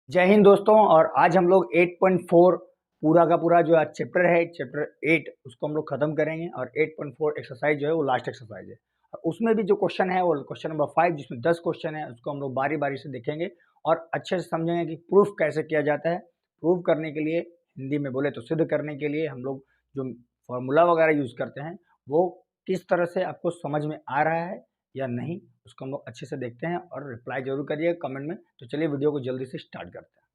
जय हिंद दोस्तों। और आज हम लोग 8.4 पूरा का पूरा जो आज चैप्टर है, चैप्टर 8, उसको हम लोग खत्म करेंगे। और 8.4 एक्सरसाइज जो है वो लास्ट एक्सरसाइज है। और उसमें भी जो क्वेश्चन है वो क्वेश्चन नंबर 5, जिसमें 10 क्वेश्चन है, उसको हम लोग बारी बारी से देखेंगे और अच्छे से समझेंगे कि प्रूफ कैसे किया जाता है। प्रूफ करने के लिए, हिंदी में बोले तो सिद्ध करने के लिए, हम लोग जो फॉर्मूला वगैरह यूज करते हैं वो किस तरह से आपको समझ में आ रहा है या नहीं, उसको हम लोग अच्छे से देखते हैं। और रिप्लाई जरूर करिएगा कमेंट में। तो चलिए वीडियो को जल्दी से स्टार्ट करते हैं।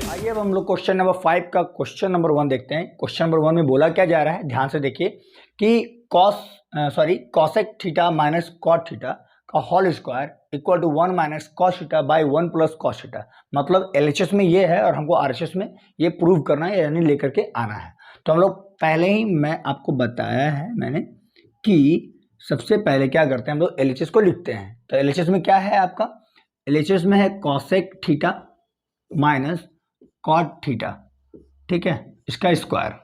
आइए अब हम लोग क्वेश्चन नंबर 5 का क्वेश्चन नंबर 1 देखते हैं। क्वेश्चन नंबर 1 में बोला क्या जा रहा है, ध्यान से देखिए कि cosec theta minus cot theta का whole square equal to 1 minus cos theta by 1 plus cos theta. मतलब एलएचएस में ये है और हमको आरएचएस में ये प्रूव करना है, यानी लेकर के आना है। तो हम लोग पहले ही मैं आपको बताया है मैंने कि सबसे पहले क्या करते हैं, हम लोग एलएचएस को लिखते हैं। तो एलएचएस में क्या है आपका, एलएचएस में है cosec theta minus cot theta, ठीक है, इसका स्क्वायर।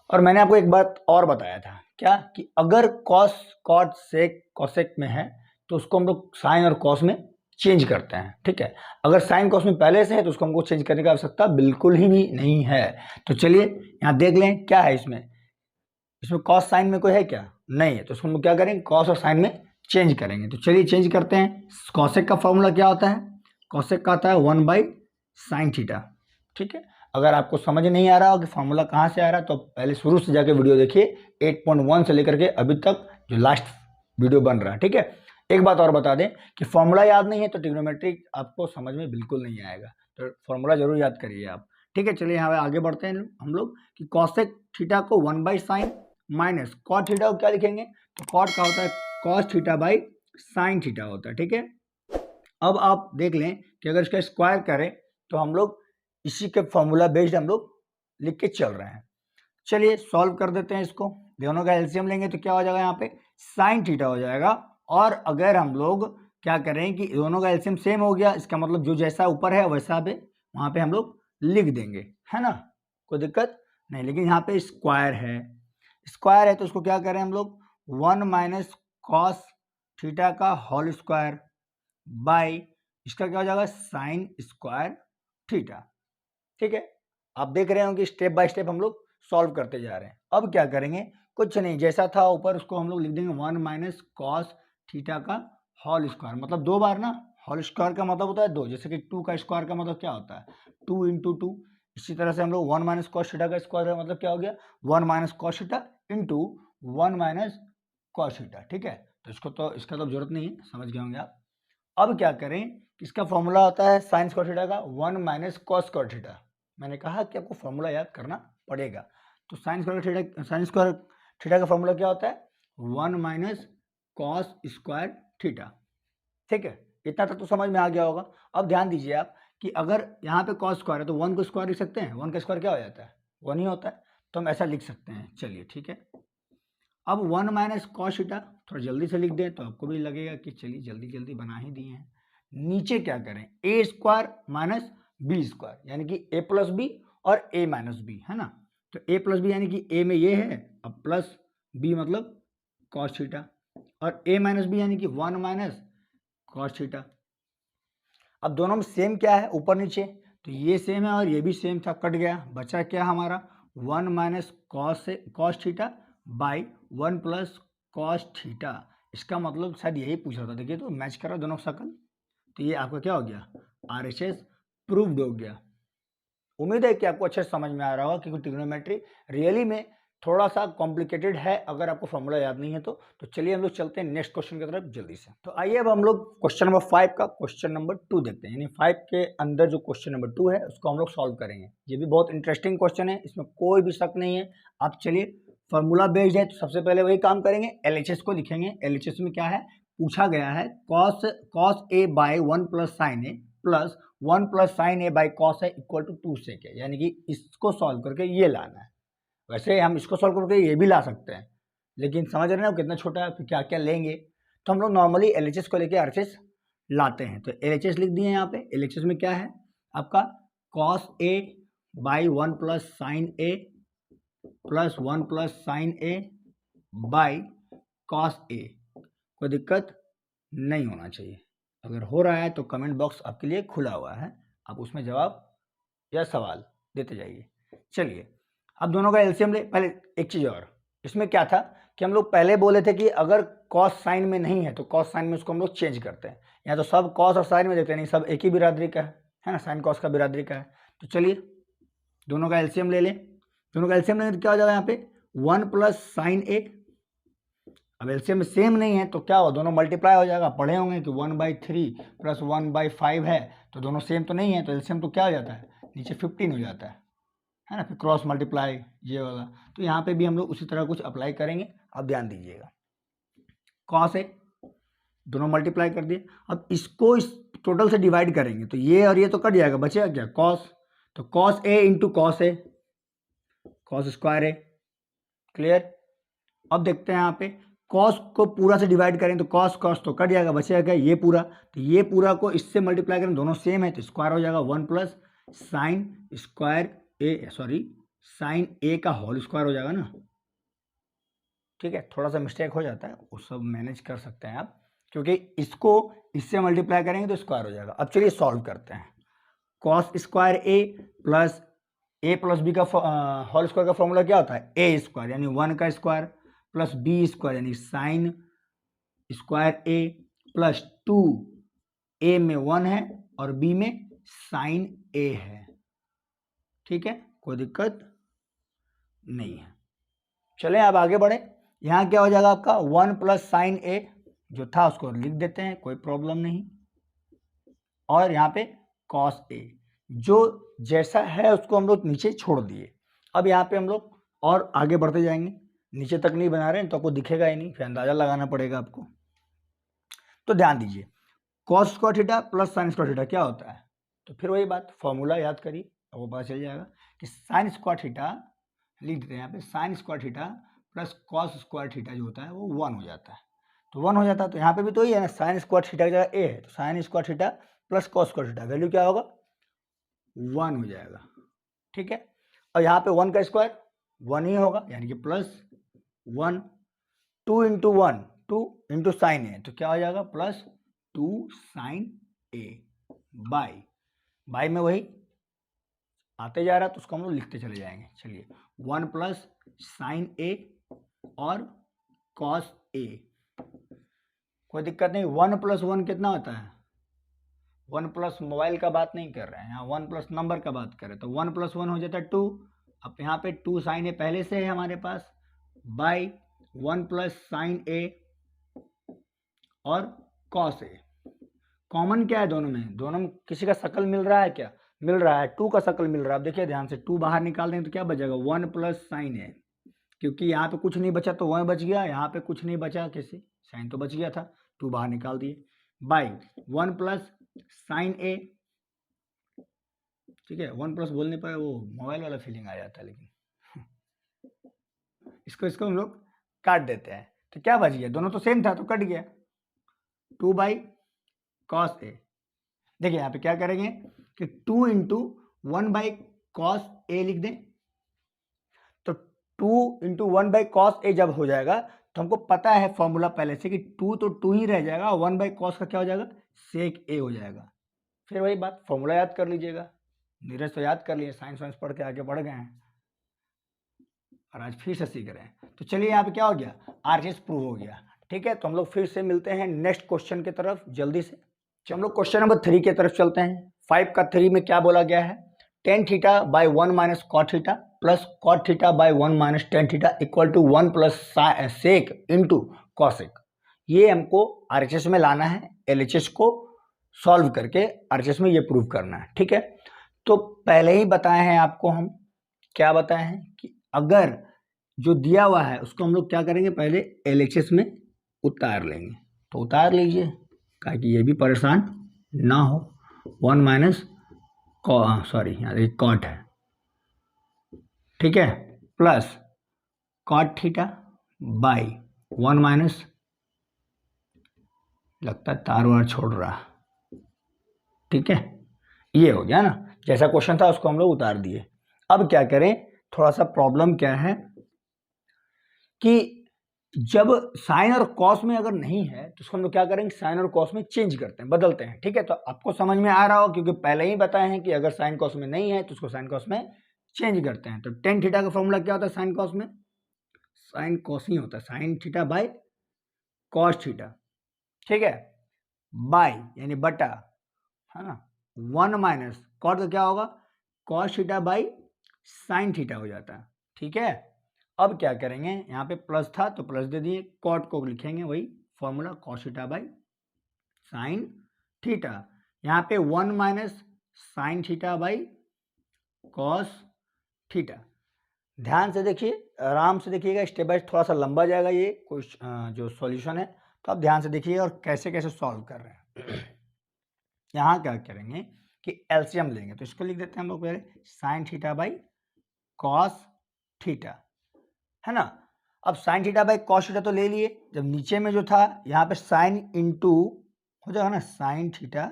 और मैंने आपको एक बात और बताया था, क्या कि अगर कॉस कॉट सेक कॉसेक में है तो उसको हम लोग साइन और कॉस में चेंज करते हैं, ठीक है। अगर साइन कॉस में पहले से है तो उसको हमको चेंज करने की आवश्यकता बिल्कुल ही भी नहीं है। तो चलिए यहाँ देख लें क्या है इसमें कॉस साइन में कोई है क्या, नहीं है। तो उसको हम लोग क्या करेंगे, कॉस और साइन में चेंज करेंगे। तो चलिए चेंज करते हैं। कॉसेक का फॉर्मूला क्या होता है, कॉसेक का आता है 1 बाई साइन थीटा, ठीक है। अगर आपको समझ नहीं आ रहा हो कि फॉर्मूला कहाँ से आ रहा है तो पहले शुरू से जाके वीडियो देखिए, 8.1 से लेकर के अभी तक जो लास्ट वीडियो बन रहा है, ठीक है। एक बात और बता दें कि फॉर्मूला याद नहीं है तो ट्रिग्नोमेट्री आपको समझ में बिल्कुल नहीं आएगा। तो फॉर्मूला जरूर याद करिए आप, ठीक है। चलिए यहाँ आगे बढ़ते हैं हम लोग कि कॉसेक थीटा को 1 by sine minus cot theta को क्या लिखेंगे, तो कॉट का होता है cos theta by sine theta होता है, ठीक है। अब आप देख लें कि अगर इसका स्क्वायर करें तो हम लोग इसी के फॉर्मूला बेस्ड हम लोग लिख के चल रहे हैं। चलिए सॉल्व कर देते हैं इसको। दोनों का एलसीएम लेंगे तो क्या हो जाएगा, यहाँ पे साइन थीटा हो जाएगा। और अगर हम लोग क्या करें कि दोनों का एलसीएम सेम हो गया, इसका मतलब जो जैसा ऊपर है वैसा पे वहाँ पे हम लोग लिख देंगे, है ना, कोई दिक्कत नहीं। लेकिन यहाँ पे स्क्वायर है तो उसको क्या करें हम लोग, 1 माइनस कॉस थीटा का होल स्क्वायर बाई इसका क्या हो जाएगा, साइन स्क्वायर थीटा, ठीक है। आप देख रहे हो कि स्टेप बाय स्टेप हम लोग सॉल्व करते जा रहे हैं। अब क्या करेंगे, कुछ नहीं, जैसा था ऊपर उसको हम लोग लिख देंगे 1 माइनस कॉस थीटा का होल स्क्वायर, मतलब 2 बार ना, होल स्क्वायर का मतलब होता है 2, जैसे कि 2 का स्क्वायर का मतलब क्या होता है 2 इंटू 2। इसी तरह से हम लोग 1 माइनस कॉस थीटा का स्क्वायर का मतलब क्या हो गया 1 minus cos theta into 1 minus cos theta, ठीक है। तो इसका तो जरूरत नहीं है, समझ गए होंगे आप। अब क्या करें, इसका फॉर्मूला होता है साइन स्क्वायर थीटा का 1 माइनस कॉस स्क्वायर थीटा। मैंने कहा कि आपको फॉर्मूला याद करना पड़ेगा। तो साइन स्क्वायर थीटा का फॉर्मूला क्या होता है 1 माइनस कॉस स्क्वायर थीटा, ठीक है। इतना तक तो समझ में आ गया होगा। अब ध्यान दीजिए आप कि अगर यहाँ पे कॉस स्क्वायर है तो 1 को स्क्वायर लिख सकते हैं, 1 का स्क्वायर क्या हो जाता है 1 ही होता है, तो हम ऐसा लिख सकते हैं। चलिए ठीक है। अब 1 माइनस कॉस थीटा थोड़ा जल्दी से लिख दें तो आपको भी लगेगा कि चलिए जल्दी जल्दी बना ही दिए हैं। नीचे क्या करें, ए स्क्वायर माइनस बी स्क्वायर, यानी कि ए प्लस बी और ए माइनस बी, है ना। तो ए प्लस बी यानी कि ए में ये है, अब प्लस बी मतलब कॉस थीटा, और ए माइनस बी यानी कि 1 माइनस कॉस थीटा। अब दोनों में सेम क्या है, ऊपर नीचे, तो ये सेम है और ये भी सेम था, कट गया, बचा क्या हमारा 1 minus cos theta by 1 plus cos theta. इसका मतलब शायद यही पूछ रहा था, देखिए तो मैच कर रहा दोनों शकल। तो ये आपका क्या हो गया, आरएचएस प्रूव्ड हो गया। उम्मीद है कि आपको अच्छे से समझ में आ रहा होगा, क्योंकि ट्रिग्नोमेट्री रियली में थोड़ा सा कॉम्प्लिकेटेड है अगर आपको फॉर्मूला याद नहीं है तो। चलिए हम लोग चलते हैं नेक्स्ट क्वेश्चन की तरफ जल्दी से। तो आइए अब हम लोग क्वेश्चन नंबर 5 का क्वेश्चन नंबर 2 देखते हैं, यानी 5 के अंदर जो क्वेश्चन नंबर 2 है उसको हम लोग सॉल्व करेंगे। ये भी बहुत इंटरेस्टिंग क्वेश्चन है, इसमें कोई भी शक नहीं है। आप चलिए, फॉर्मूला बेस्ड है तो सबसे पहले वही काम करेंगे, एलएचएस को लिखेंगे। एलएचएस में क्या है, पूछा गया है cos a by 1 plus sine a plus 1 plus sine a by cos a equal to 2 sec है, यानी कि इसको सॉल्व करके ये लाना है। वैसे हम इसको सॉल्व करके ये भी ला सकते हैं, लेकिन समझ रहे हैं कितना छोटा है, फिर क्या क्या लेंगे। तो हम लोग नॉर्मली एलएचएस को लेके आरएचएस लाते हैं। तो LHS लिख दिए यहाँ पे। LHS में क्या है आपका cos A by 1 plus sign A plus 1 plus sign A by cos A। कोई दिक्कत नहीं होना चाहिए। अगर हो रहा है तो कमेंट बॉक्स आपके लिए खुला हुआ है, आप उसमें जवाब या सवाल देते जाइए। चलिए अब दोनों का एलसीएम ले। पहले एक चीज़ और, इसमें क्या था कि हम लोग पहले बोले थे कि अगर कॉस साइन में नहीं है तो कॉस साइन में उसको हम लोग चेंज करते हैं। यहाँ तो सब कॉस और साइन में देखते हैं, नहीं सब एक ही बिरादरी का है ना, साइन कॉस का बिरादरी का है। तो चलिए दोनों का एलसीएम ले लें। दोनों का एलसीएम लेंगे तो क्या हो जाएगा यहाँ पे 1 प्लस साइन A। अब एलसीएम में सेम नहीं है तो क्या हो, दोनों मल्टीप्लाई हो जाएगा। पढ़े होंगे कि 1/3 प्लस 1/5 है, तो दोनों सेम तो नहीं है, तो एलसीएम तो क्या हो जाता है, नीचे 15 हो जाता है ना। फिर क्रॉस मल्टीप्लाई ये वाला, तो यहाँ पे भी हम लोग उसी तरह कुछ अप्लाई करेंगे। अब ध्यान दीजिएगा, कॉस ए दोनों मल्टीप्लाई कर दिए। अब इसको इस टोटल से डिवाइड करेंगे तो ये और ये तो कट जाएगा, बचेगा क्या कॉस। तो cos A into cos A, cos square A. Clear. अब देखते हैं यहाँ पे कॉस को पूरा से डिवाइड करें तो कॉस कॉस तो कट जाएगा, बचेगा क्या ये पूरा। तो ये पूरा को इससे मल्टीप्लाई करें, दोनों सेम है तो स्क्वायर हो जाएगा 1 plus sign square A, sorry sine a का होल स्क्वायर हो जाएगा ना। ठीक है, थोड़ा सा मिस्टेक हो जाता है, वो सब मैनेज कर सकते हैं आप, क्योंकि इसको इससे मल्टीप्लाई करेंगे तो स्क्वायर हो जाएगा। अब चलिए सॉल्व करते हैं। कॉस स्क्वायर ए प्लस बी का होल स्क्वायर का फॉर्मूला क्या होता है, ए स्क्वायर यानी 1 का स्क्वायर प्लस बी स्क्वायर यानी साइन स्क्वायर ए प्लस 2 ए में 1 है और बी में साइन ए है। ठीक है, कोई दिक्कत नहीं है। चलें अब आगे बढ़े। यहाँ क्या हो जाएगा आपका 1 प्लस साइन ए जो था उसको लिख देते हैं, कोई प्रॉब्लम नहीं। और यहाँ पे कॉस ए जो जैसा है उसको हम लोग नीचे छोड़ दिए। अब यहाँ पे हम लोग और आगे बढ़ते जाएंगे, नीचे तक नहीं बना रहे हैं तो आपको दिखेगा ही नहीं, फिर अंदाजा लगाना पड़ेगा आपको। तो ध्यान दीजिए, cos square theta plus sign square theta क्या होता है, तो फिर वही बात, फॉर्मूला याद करिए, आपको पता चल जाएगा कि साइन स्क्वायर थीटा लिख देते हैं यहाँ पे, sign square theta plus cos square theta जो होता है वो 1 हो जाता है। तो 1 हो जाता है, तो यहाँ पे भी तो ही है ना, साइन स्क्वायर थीटा की जगह ए है, तो sign square theta plus cos square theta value क्या होगा 1 हो जाएगा। ठीक है, और यहाँ पे 1 का स्क्वायर 1 ही होगा, यानी कि प्लस 1, 2 इंटू 1 2 इंटू साइन ए, तो क्या हो जाएगा प्लस 2 साइन ए बाई में वही आते जा रहा है तो उसको हम लोग लिखते चले जाएंगे। चलिए 1 प्लस साइन ए और कॉस ए, कोई दिक्कत नहीं। 1 प्लस 1 कितना होता है, 1 प्लस मोबाइल का बात नहीं कर रहे हैं यहाँ, 1 प्लस नंबर का बात कर रहे हैं, तो 1 प्लस 1 हो जाता है 2। अब यहाँ पे 2 साइन ए पहले से है हमारे पास, बाई 1 प्लस साइन ए और कॉस ए। कॉमन क्या है दोनों में किसी का शकल मिल रहा है क्या, मिल रहा है, 2 का शकल मिल रहा है। अब देखिए ध्यान से, 2 बाहर निकाल दें तो क्या बचेगा 1 प्लस साइन ए, क्योंकि यहाँ पे कुछ नहीं बचा तो 1 बच गया, यहाँ पे कुछ नहीं बचा किसी, साइन तो बच गया था, 2 बाहर निकाल दिए, बाई 1 प्लस साइन ए। ठीक है, 1 प्लस बोलने पर वो मोबाइल वाला फीलिंग आ जाता है, लेकिन इसको हम लोग काट देते हैं तो क्या बच गया, दोनों तो सेम था तो कट गया, 2 बाई कॉस ए। देखिए यहाँ पे क्या करेंगे कि 2 इंटू 1 बाई कॉस ए लिख दें, तो 2 इंटू 1 बाई कॉस ए जब हो जाएगा तो हमको पता है फॉर्मूला पहले से कि 2 तो 2 ही रह जाएगा, 1 बाई कॉस का क्या हो जाएगा सेक ए हो जाएगा। फिर वही बात, फॉर्मूला याद कर लीजिएगा, नीरज तो याद कर लिए, साइंस वाइंस पढ़ के आगे बढ़ गए हैं और आज फिर से सीख रहे हैं। तो चलिए यहाँ पे क्या हो गया, आरएचएस प्रूव हो गया। ठीक है, तो हम लोग फिर से मिलते हैं नेक्स्ट क्वेश्चन की तरफ जल्दी से। हम लोग क्वेश्चन नंबर 3 की तरफ चलते हैं। 5 का 3 में क्या बोला गया है, tan theta by 1 minus cot theta plus cot theta by 1 minus tan theta equal to 1 plus sec into cosec. ये हमको आरएचएस में लाना है, एलएचएस को सॉल्व करके आरएचएस में ये प्रूव करना है। ठीक है, तो पहले ही बताए हैं आपको, हम क्या बताए हैं कि अगर जो दिया हुआ है उसको हम लोग क्या करेंगे, पहले एलएचएस में उतार लेंगे। तो उतार लीजिए ताकि ये भी परेशान ना हो। 1 माइनस सॉरी यहाँ देखिए कॉट है, ठीक है, plus cot theta by 1 minus, लगता है तार वार छोड़ रहा, ठीक है, ये हो गया ना, जैसा क्वेश्चन था उसको हम लोग उतार दिए। अब क्या करें, थोड़ा सा प्रॉब्लम क्या है कि जब साइन और कॉस में अगर नहीं है तो उसको हम लोग क्या करेंगे, साइन और कॉस में चेंज करते हैं, बदलते हैं। ठीक है, तो आपको समझ में आ रहा हो क्योंकि पहले ही बताए हैं कि अगर साइन कॉस में नहीं है तो उसको साइन कॉस में चेंज करते हैं। तो टेन थीटा का फॉर्मूला क्या होता है साइन कॉस में, साइन कॉस ही होता है, sine theta by cos theta. ठीक है, बाय यानी बटा, है ना, 1 माइनस कॉट का क्या होगा, cos theta by sine theta हो जाता है। ठीक है, अब क्या करेंगे, यहाँ पे प्लस था तो प्लस दे दिए, कॉट को लिखेंगे वही formula cos theta by sine theta. यहाँ पे 1 minus sign theta by cos theta. ध्यान से देखिए, आराम से देखिएगा, स्टेप बाय थोड़ा सा लंबा जाएगा ये कुछ जो सॉल्यूशन है, तो आप ध्यान से देखिएगा और कैसे कैसे सॉल्व कर रहे हैं। यहाँ क्या करेंगे कि एलसीएम लेंगे, तो इसको लिख देते हैं हम लोग पहले sign theta by cos theta, है ना। अब sign theta by cos theta तो ले लिए, जब नीचे में जो था यहाँ पे साइन इंटू हो जाएगा ना, sign theta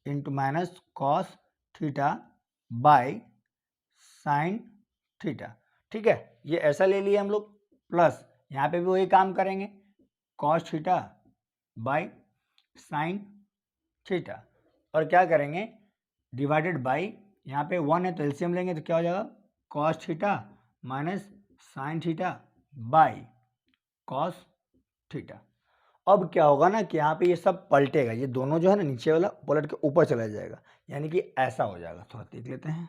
into minus cos theta by sine theta. ठीक है, ये ऐसा ले लिए हम लोग, प्लस यहाँ पे भी वही काम करेंगे, cos theta by sine theta, और क्या करेंगे डिवाइडेड बाई, यहाँ पे 1 है तो एलसीएम लेंगे तो क्या हो जाएगा, cos theta minus sign theta by cos theta. अब क्या होगा ना कि यहाँ पे ये सब पलटेगा, ये दोनों जो है ना नीचे वाला पलट के ऊपर चला जाएगा, यानी कि ऐसा हो जाएगा। थोड़ा लिख लेते हैं,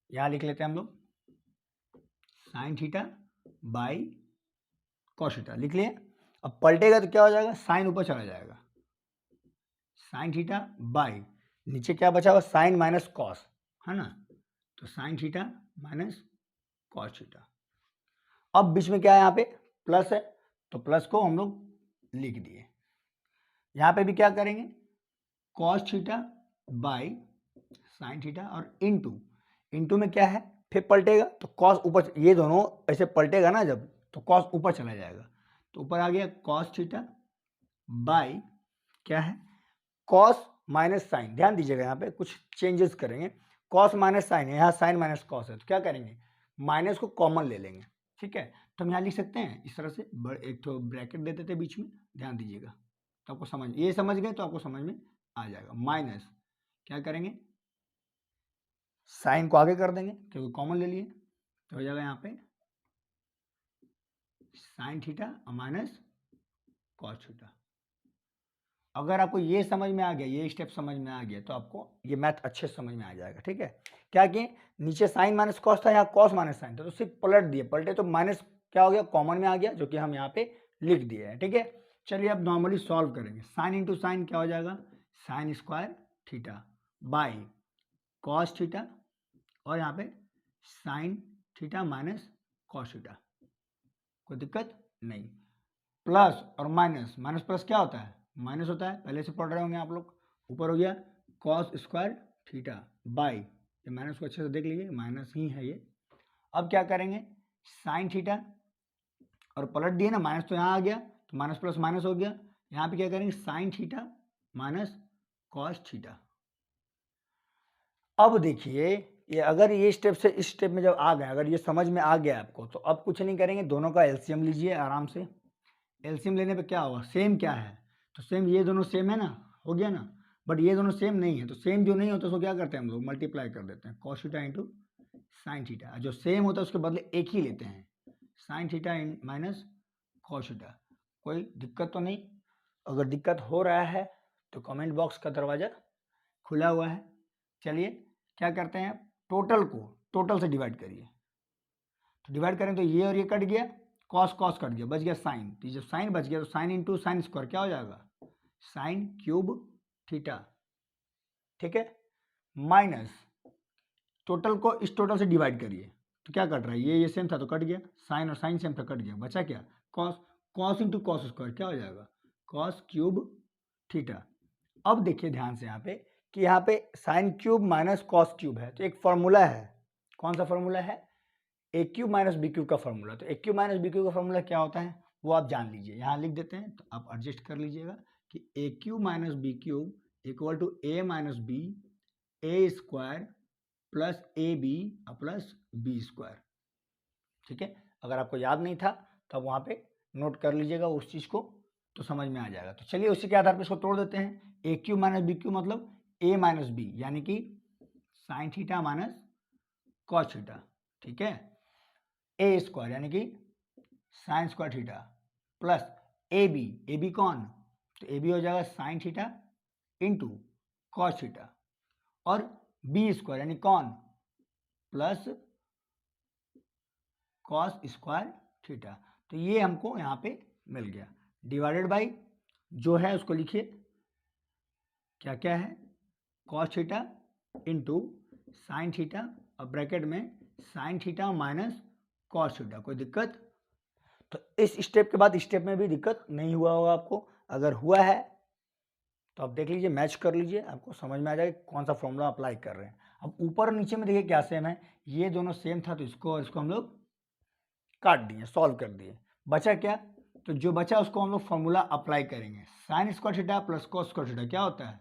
यहाँ लिख लेते हैं हम लोग sign theta by cos theta लिख लिए। अब पलटेगा तो क्या हो जाएगा, साइन ऊपर चला जाएगा, साइन थीटा बाई नीचे क्या बचा हुआ, साइन माइनस कॉस, है ना, तो sign theta minus cos theta. अब बीच में क्या है, यहाँ पे प्लस है तो प्लस को हम लोग लिख दिए। यहाँ पे भी क्या करेंगे, cos theta by sine theta और इनटू, इनटू में क्या है फिर पलटेगा तो कॉस ऊपर, ये दोनों ऐसे पलटेगा ना जब, तो कॉस ऊपर चला जाएगा, तो ऊपर आ गया कॉस थीटा बाई क्या है, कॉस माइनस साइन। ध्यान दीजिएगा यहाँ पे कुछ चेंजेस करेंगे, कॉस माइनस साइन है, यहाँ साइन माइनस कॉस है, तो क्या करेंगे माइनस को कॉमन ले लेंगे। ठीक है, तो हम यहाँ लिख सकते हैं इस तरह से, एक तो ब्रैकेट देते थे बीच में, ध्यान दीजिएगा तो आपको समझ, ये समझ गए तो आपको समझ में आ जाएगा। माइनस क्या करेंगे, साइन को आगे कर देंगे क्योंकि कॉमन ले लिए, तो हो जाएगा यहाँ पे sign theta minus cos theta. अगर आपको ये समझ में आ गया, ये स्टेप समझ में आ गया, तो आपको ये मैथ अच्छे समझ में आ जाएगा। ठीक है, क्या कि नीचे साइन माइनस कॉस था, यहाँ कॉस माइनस साइन था, तो सिर्फ पलट दिए, पलटे तो माइनस क्या हो गया, कॉमन में आ गया, जो कि हम यहाँ पे लिख दिए हैं। ठीक है, चलिए अब नॉर्मली सॉल्व करेंगे, साइन इंटू साइन क्या हो जाएगा, sine square theta by cos theta, और यहाँ पे sign theta minus cos theta, कोई दिक्कत नहीं। प्लस और माइनस, माइनस प्लस क्या होता है, माइनस होता है, पहले से पढ़ रहे होंगे आप लोग। ऊपर हो गया कॉस स्क्वायर थीटा बाई, ये माइनस को अच्छे से देख लीजिए, माइनस ही है ये। अब क्या करेंगे, साइन थीटा और पलट दिए ना, माइनस तो यहाँ आ गया तो माइनस प्लस माइनस हो गया, यहाँ पे क्या करेंगे sign theta minus cos theta. अब देखिए, ये अगर ये स्टेप से इस स्टेप में जब आ गए, अगर ये समझ में आ गया आपको, तो अब कुछ नहीं करेंगे, दोनों का एलसीएम लीजिए आराम से। एलसीएम लेने पे क्या होगा, सेम क्या है, तो सेम ये दोनों सेम है ना, हो गया ना, बट ये दोनों सेम नहीं है, तो सेम जो नहीं होता उसको क्या करते हैं हम लोग, मल्टीप्लाई कर देते हैं, cos theta into sine theta. जो सेम होता है उसके बदले एक ही लेते हैं, sign theta minus cos theta. कोई दिक्कत तो नहीं, अगर दिक्कत हो रहा है तो कमेंट बॉक्स का दरवाज़ा खुला हुआ है। चलिए क्या करते हैं, टोटल को टोटल से डिवाइड करिए, तो डिवाइड करें तो ये और ये कट गया, कॉस कॉस कट गया, बच गया साइन, तो जब साइन बच गया तो साइन इंटू साइन स्क्वायर क्या हो जाएगा, साइन क्यूब थीटा। ठीक है, माइनस टोटल को इस टोटल से डिवाइड करिए, तो क्या कट रहा है, ये सेम था तो कट गया, साइन और साइन सेम था कट गया, बचा क्या, cos, cos into cos square क्या हो जाएगा, कॉस क्यूब थीटा। अब देखिए ध्यान से यहाँ पे कि यहाँ पे sine cube minus cos cube है, तो एक फॉर्मूला है, कौन सा फॉर्मूला है, ए क्यूब माइनस बी क्यूब का फॉर्मूला। तो ए क्यूब माइनस बी क्यूब का फॉर्मूला क्या होता है वो आप जान लीजिए, यहाँ लिख देते हैं, तो आप एडजस्ट कर लीजिएगा कि a cube minus b cube equal to a minus b a square plus a b plus b square. ठीक है, अगर आपको याद नहीं था तो आप वहाँ पे नोट कर लीजिएगा उस चीज़ को, तो समझ में आ जाएगा। तो चलिए उसी के आधार पर इसको तोड़ देते हैं। A cube minus b cube मतलब ए माइनस बी, यानी कि sine theta minus cos theta. ठीक है, ए स्क्वायर यानी कि sine square theta plus a b कौन, तो ए बी हो जाएगा sine theta into cos theta, और बी स्क्वायर यानी कौन, प्लस कॉस स्क्वायर थीटा। तो ये हमको यहाँ पे मिल गया, डिवाइडेड बाई जो है उसको लिखिए क्या क्या है, cos theta into sine theta और ब्रैकेट में sign theta minus cos theta. कोई दिक्कत? तो इस स्टेप के बाद स्टेप में भी दिक्कत नहीं हुआ होगा आपको। अगर हुआ है तो आप देख लीजिए, मैच कर लीजिए, आपको समझ में आ जाएगा कौन सा फॉर्मूला अप्लाई कर रहे हैं। अब ऊपर और नीचे में देखिए क्या सेम है, ये दोनों सेम था तो इसको और इसको हम लोग काट दिए, सॉल्व कर दिए। बचा क्या, तो जो बचा उसको हम लोग फॉर्मूला अप्लाई करेंगे। Sign square theta plus cos square theta क्या होता है,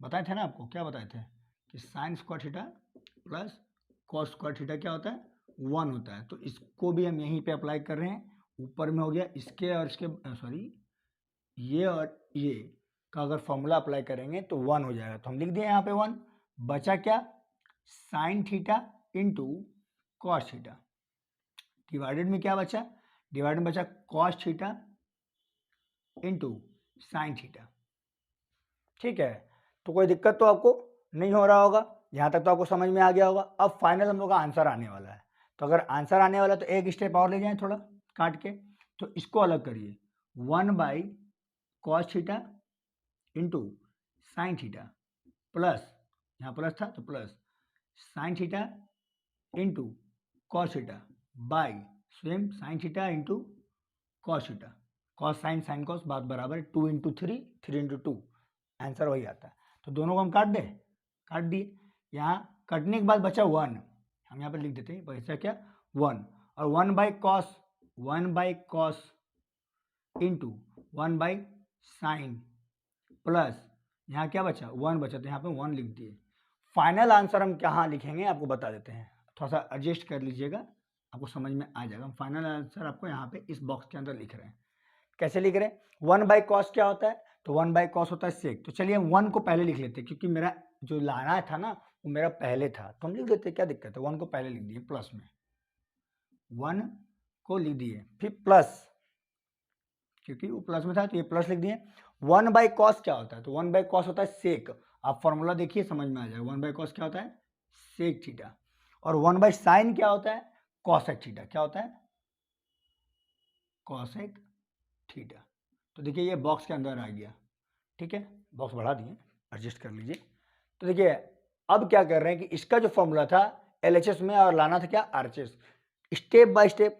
बताए थे ना आपको, क्या बताए थे कि sine square theta plus cos square theta क्या होता है, 1 होता है। तो इसको भी हम यहीं पे अप्लाई कर रहे हैं। ऊपर में हो गया इसके और इसके ये और ये का अगर फॉर्मूला अप्लाई करेंगे तो 1 हो जाएगा, तो हम लिख दिए यहाँ पे 1। बचा क्या, sign theta into cos theta, divided में क्या बचा, डिवाइडेड में बचा cos theta into sine theta. ठीक है, तो कोई दिक्कत तो आपको नहीं हो रहा होगा, यहाँ तक तो आपको समझ में आ गया होगा। अब फाइनल हम लोग का आंसर आने वाला है। तो अगर आंसर आने वाला है तो एक स्टेप और ले जाएं थोड़ा काट के, तो इसको अलग करिए, 1 by cos theta into sine theta plus, यहाँ प्लस था तो plus sign theta into cos theta by same sign theta into cos theta, cos sine cos बात बराबर है 2 इंटू 3 3 इंटू 2, आंसर वही आता है। तो दोनों को हम काट दें, काट दिए। यहाँ कटने के बाद बचा 1, हम यहाँ पर लिख देते हैं, बचा क्या 1, और 1 by cos into 1 by sign plus यहाँ क्या बचा 1 बचा, तो यहाँ पे 1 लिख दिए। फाइनल आंसर हम कहाँ लिखेंगे आपको बता देते हैं, थोड़ा सा एडजस्ट कर लीजिएगा, आपको समझ में आ जाएगा। हम फाइनल आंसर आपको यहाँ पे इस बॉक्स के अंदर लिख रहे हैं। कैसे लिख रहे हैं, 1 बाई कॉस क्या होता है, तो 1 बाई कॉस होता है सेक। तो चलिए हम 1 को पहले लिख लेते हैं, क्योंकि मेरा जो लाना था ना वो मेरा पहले था, तो हम लिख देते हैं, क्या दिक्कत है। 1 को पहले लिख दिए प्लस में, 1 को लिख दिए, फिर प्लस, क्योंकि वो प्लस में था तो ये प्लस लिख दिए। 1 बाई कॉस क्या होता है, तो 1 बाई कॉस होता है सेक। आप फॉर्मूला देखिए समझ में आ जाएगा, 1 बाई कॉस क्या होता है, सेक थीटा। और 1 बाई साइन क्या होता है, कॉसेक थीटा। क्या होता है, कॉसेक थीटा। तो देखिए ये बॉक्स के अंदर आ गया। ठीक है, बॉक्स बढ़ा दिए, एडजस्ट कर लीजिए। तो देखिए अब क्या कर रहे हैं कि इसका जो फॉर्मूला था LHS में और लाना था क्या RHS, स्टेप बाय स्टेप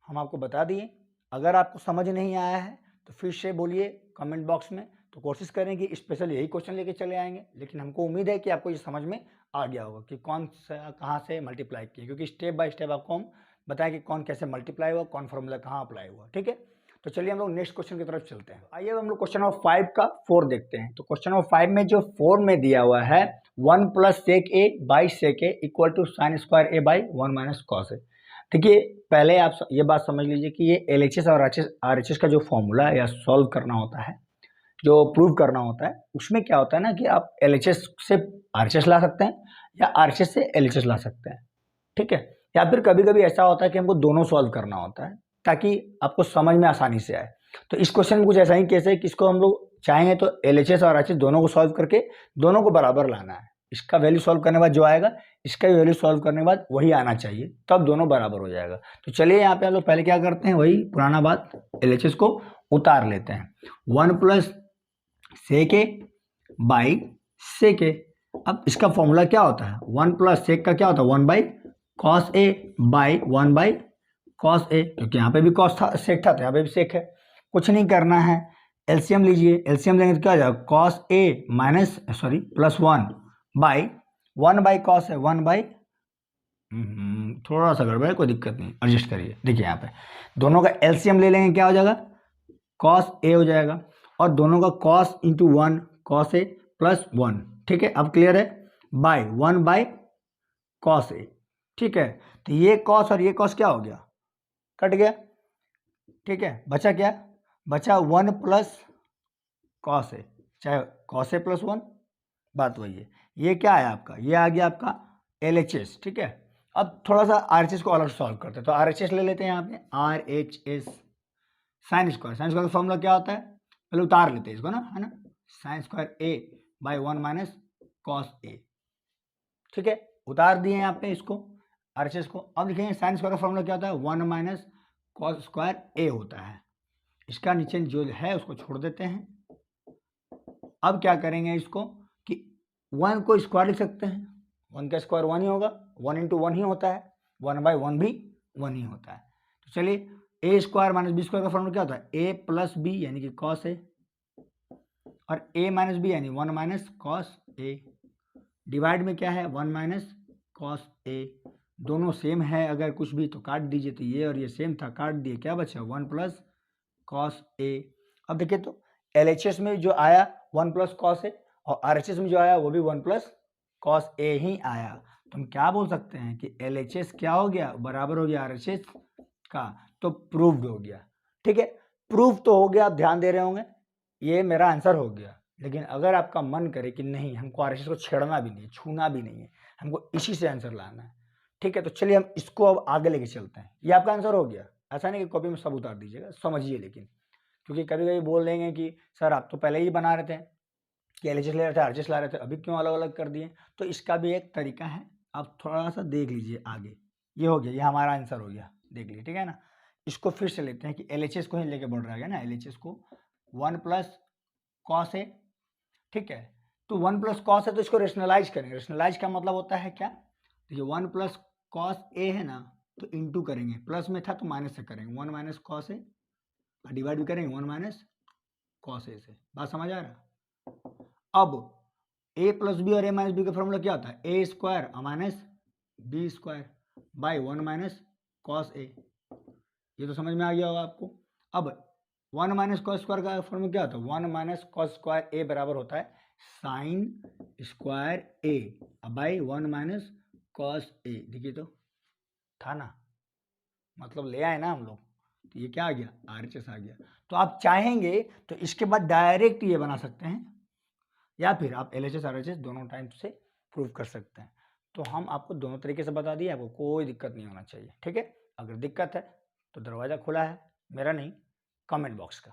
हम आपको बता दिए। अगर आपको समझ नहीं आया है तो फिर से बोलिए कमेंट बॉक्स में, तो कोशिश करें कि स्पेशल यही क्वेश्चन लेके चले आएंगे। लेकिन हमको उम्मीद है कि आपको ये समझ में आ गया होगा कि कौन सा कहाँ से मल्टीप्लाई किए, क्योंकि स्टेप बाय स्टेप आपको हम बताएं कि कौन कैसे मल्टीप्लाई हुआ, कौन फॉर्मूला कहाँ अप्लाई हुआ। ठीक है, तो चलिए हम लोग नेक्स्ट क्वेश्चन की तरफ चलते हैं। आइए हम लोग क्वेश्चन नंबर 5 का 4 देखते हैं। तो क्वेश्चन नंबर 5 में जो 4 में दिया हुआ है 1 plus sec a by sec a equal to sine square a by 1 minus cos a. देखिए पहले आप ये बात समझ लीजिए कि ये LHS और RHS का जो फॉर्मूला है या सॉल्व करना होता है, जो प्रूव करना होता है, उसमें क्या होता है ना कि आप LHS से RHS ला सकते हैं या RHS से LHS ला सकते हैं। ठीक है, या फिर कभी कभी ऐसा होता है कि हमको दोनों सॉल्व करना होता है ताकि आपको समझ में आसानी से आए। तो इस क्वेश्चन में कुछ ऐसा ही केस है कि इसको हम लोग चाहेंगे तो LHS और RHS दोनों को सॉल्व करके दोनों को बराबर लाना है। इसका वैल्यू सॉल्व करने के बाद जो आएगा इसका भी वैल्यू सॉल्व करने के बाद वही आना चाहिए, तब दोनों बराबर हो जाएगा। तो चलिए यहाँ पे हम लोग पहले क्या करते हैं, वही पुराना बात, LHS को उतार लेते हैं। 1 plus sec a by sec ए। अब इसका फॉर्मूला क्या होता है, 1 प्लस सेक का क्या होता है 1 by cos a by 1 by cos a, क्योंकि यहाँ पे भी कॉस था, सेक था, तो यहाँ पे भी सेक है। कुछ नहीं करना है, एलसीएम लीजिए, एलसीएम लेंगे तो क्या हो जाएगा, cos a minus plus 1 by 1 by cos है 1 बाई, थोड़ा सा गड़बड़ है, कोई दिक्कत नहीं, एडजस्ट करिए। देखिए यहाँ पे दोनों का एलसीएम ले लेंगे, क्या हो जाएगा, कॉस ए हो जाएगा, और दोनों का cos into 1 cos a plus 1, ठीक है, अब क्लियर है, बाय 1 बाय कॉस ए, ठीक है। तो ये कॉस और ये कॉस क्या हो गया, कट गया, ठीक है, बचा क्या, बचा 1 प्लस कॉस ए, चाहे कॉस ए प्लस 1, बात वही है। ये क्या है आपका, ये आ गया आपका LHS, ठीक है। अब थोड़ा सा RHS को अलग सॉल्व करते हैं, तो RHS ले लेते हैं यहाँ पे, RHS sine square, sign square का फॉर्मूला क्या होता है, पहले उतार लेते हैं इसको ना, है ना, sine square A by 1 minus cos a, ठीक है, उतार दिए यहाँ पे इसको RHS को। अब लिखेंगे साइन स्क्वायर का फॉर्मूला क्या होता है, 1 माइनस कॉस स्क्वायर A होता है, इसका नीचे जो है उसको छोड़ देते हैं। अब क्या करेंगे इसको कि 1 को स्क्वायर लिख सकते हैं, 1 का स्क्वायर 1 ही होगा, 1 इंटू 1 ही होता है, 1 बाई 1 भी 1 ही होता है। तो चलिए ए स्क्वायर माइनस बी स्क्वायर का फॉर्मूला क्या होता है, ए प्लस बी यानी कि कॉस ए, और ए माइनस बी यानी 1 माइनस कॉस ए, डिवाइड में क्या है 1 माइनस कॉस ए, दोनों सेम है, अगर कुछ भी तो काट दीजिए, तो ये और ये सेम था, काट दिए, क्या बचा 1 प्लस कॉस ए। अब देखिए तो LHS में जो आया 1 प्लस कॉस ए, और RHS में जो आया वो भी 1 प्लस कॉस ए ही आया, तो हम क्या बोल सकते हैं कि LHS क्या हो गया, बराबर हो गया RHS का, तो प्रूव्ड हो गया, ठीक है, प्रूव तो हो गया, आप ध्यान दे रहे होंगे, ये मेरा आंसर हो गया। लेकिन अगर आपका मन करे कि नहीं हमको RHS को छेड़ना भी नहीं है, छूना भी नहीं है, हमको इसी से आंसर लाना है, ठीक है, तो चलिए हम इसको अब आगे लेके चलते हैं। ये आपका आंसर हो गया, ऐसा नहीं कि कॉपी में सब उतार दीजिएगा, समझिए, लेकिन क्योंकि कभी कभी बोल देंगे कि सर आप तो पहले ही बना रहे थे कि LHS ले रहे थे, RHS ला रहे थे, अभी क्यों अलग अलग कर दिए, तो इसका भी एक तरीका है, आप थोड़ा सा देख लीजिए आगे। ये हो गया, ये हमारा आंसर हो गया, देख लीजिए, ठीक है ना। इसको फिर से लेते हैं कि LHS को ही लेके बढ़ रहा है ना, LHS को 1 प्लस कॉस ए, ठीक है, तो 1 प्लस कॉस है तो इसको रेशनलाइज करेंगे, रेशनलाइज का मतलब होता है क्या, देखिए 1 प्लस कॉस ए है ना, तो इंटू करेंगे, प्लस में था तो माइनस से करेंगे, 1 माइनस कॉस ए, डिवाइड भी करेंगे 1 माइनस कॉस ए से, बात समझ आ रहा। अब a प्लस बी और a माइनस बी का फॉर्मूला क्या होता है, a square minus b square by 1 minus cos a, ये तो समझ में आ गया होगा आपको। अब 1 माइनस कॉस स्क्वायर का फॉर्मूला क्या होता है, 1 माइनस कॉस स्क्वायर ए बराबर होता है sine square a by 1 minus cos a, देखिए तो था ना, मतलब ले आए ना हम लोग, तो ये क्या आ गया, RHS आ गया। तो आप चाहेंगे तो इसके बाद डायरेक्ट ये बना सकते हैं, या फिर आप LHS RHS दोनों टाइम से प्रूव कर सकते हैं। तो हम आपको दोनों तरीके से बता दिए, आपको कोई दिक्कत नहीं होना चाहिए, ठीक है। अगर दिक्कत है तो दरवाज़ा खुला है, मेरा नहीं, कमेंट बॉक्स का।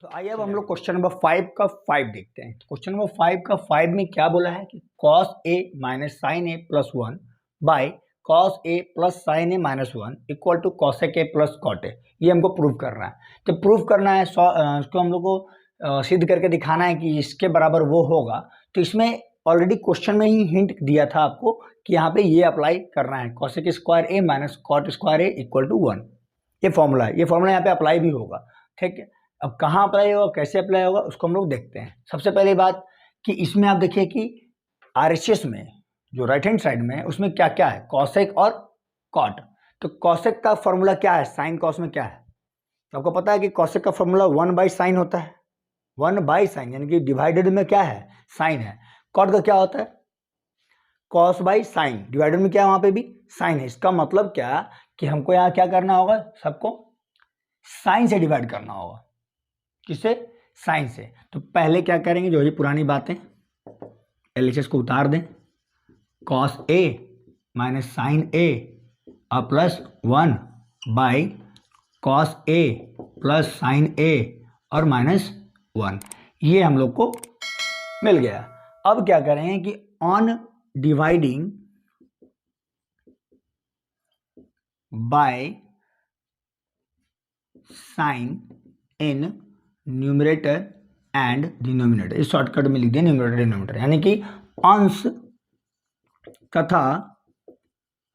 तो आइए अब हम लोग क्वेश्चन नंबर 5 का 5 देखते हैं। क्वेश्चन नंबर 5 का 5 में क्या बोला है कि cos a minus sine a plus 1 by cos a plus sine a minus 1 equal to cosec a plus cot a, ये हमको प्रूव करना है। तो प्रूव करना है, इसको हम लोग को सिद्ध करके दिखाना है कि इसके बराबर वो होगा। तो इसमें ऑलरेडी क्वेश्चन में ही हिंट दिया था आपको कि यहाँ पे ये अप्लाई करना है, cosec square a minus cot square a equal to 1, ये फॉर्मूला है, ये फॉर्मूला यहाँ पे अप्लाई भी होगा, ठीक है। अब कहाँ अप्लाई होगा, कैसे अप्लाई होगा, उसको हम लोग देखते हैं। सबसे पहली बात कि इसमें आप देखिए कि RHS में जो राइट हैंड साइड में है उसमें क्या क्या है, कॉसेक और कॉट। तो कॉसेक का फॉर्मूला क्या है, साइन कॉस में क्या है, तो आपको पता है कि कॉसेक का फॉर्मूला 1 बाई साइन होता है, 1 बाई साइन यानी कि डिवाइडेड में क्या है, साइन है। कॉट का क्या होता है, कॉस बाई साइन, डिवाइडेड में क्या है, वहाँ पे भी साइन है। इसका मतलब क्या कि हमको यहाँ क्या करना होगा, सबको साइन से डिवाइड करना होगा, किससे, साइन से। तो पहले क्या करेंगे, जो ये पुरानी बातें, LHS को उतार दें, cos a minus sine a और plus 1 by cos a plus sine a और माइनस 1, ये हम लोग को मिल गया। अब क्या करेंगे कि on dividing by sine in numerator and denominator, इस शॉर्टकट में लिख दिया न्यूमरेटर डिनोमिनेटर, यानी कि अंश तथा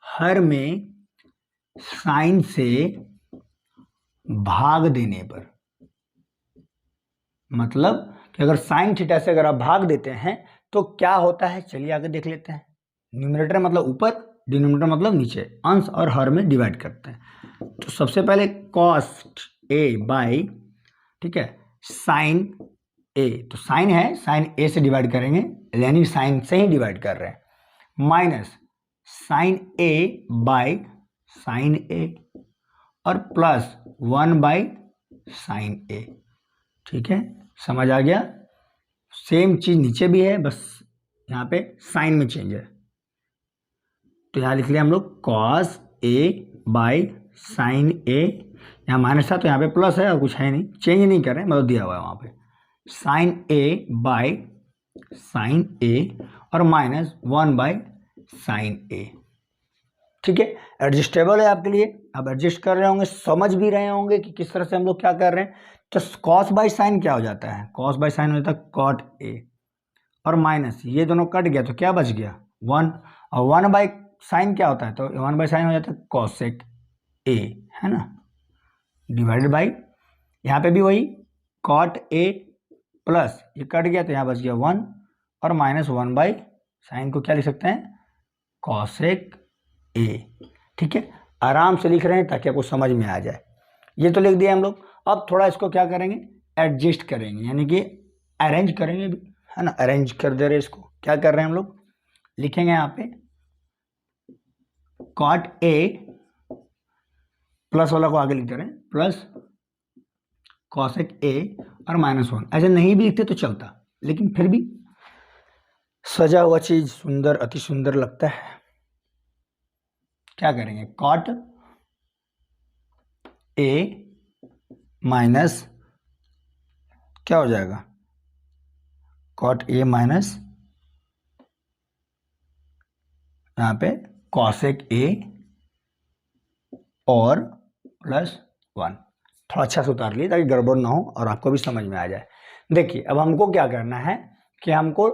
हर में साइन से भाग देने पर, मतलब कि अगर साइन थीटा से अगर आप भाग देते हैं तो क्या होता है, चलिए आगे देख लेते हैं। न्यूमरेटर मतलब ऊपर, डिनोमिनेटर मतलब नीचे, अंश और हर में डिवाइड करते हैं। तो सबसे पहले कॉस ए बाई, ठीक है, साइन ए, तो साइन है, साइन ए से डिवाइड करेंगे, यानी साइन से ही डिवाइड कर रहे हैं, minus sine a by sine a और प्लस 1 बाय साइन ए। ठीक है, समझ आ गया। सेम चीज नीचे भी है, बस यहाँ पे साइन में चेंज है। तो यहाँ लिख लिया हम लोग कॉस ए बाय साइन ए, यहाँ माइनस था तो यहाँ पे प्लस है और कुछ है नहीं, चेंज नहीं कर रहे हैं, मतलब दिया हुआ है वहाँ पे sign a by sine a और माइनस 1 बाय साइन ए। ठीक है, एडजस्टेबल है आपके लिए, आप एडजस्ट कर रहे होंगे, समझ भी रहे होंगे कि किस तरह से हम लोग क्या कर रहे हैं। तो कॉस बाय साइन क्या हो जाता है, कॉस बाय साइन हो जाता है कॉट ए और माइनस ये दोनों कट गया तो क्या बच गया 1, और 1 बाय साइन क्या होता है, तो 1 बाय साइन हो जाता है कॉसेक ए, है ना, डिवाइडेड बाई यहाँ पे भी वही कॉट ए प्लस ये कट गया तो यहाँ बच गया 1 और माइनस 1 बाई साइन को क्या लिख सकते हैं कॉसेक ए। ठीक है, आराम से लिख रहे हैं ताकि आपको समझ में आ जाए। ये तो लिख दिया हम लोग, अब थोड़ा इसको क्या करेंगे एडजस्ट करेंगे, यानी कि अरेंज करेंगे, है ना, अरेंज कर दे रहे इसको। क्या कर रहे हैं हम लोग, लिखेंगे यहाँ पे कॉट ए प्लस वाला को आगे लिख दे रहे हैं प्लस कॉसेक ए और माइनस 1। ऐसे नहीं भी लिखते तो चलता, लेकिन फिर भी सजा हुआ चीज सुंदर, अति सुंदर लगता है। क्या करेंगे कॉट ए माइनस क्या हो जाएगा कॉट ए माइनस यहाँ पे कॉसेक ए और प्लस 1। थोड़ा अच्छा से उतार लिए ताकि गड़बड़ ना हो और आपको भी समझ में आ जाए। देखिए अब हमको क्या करना है कि हमको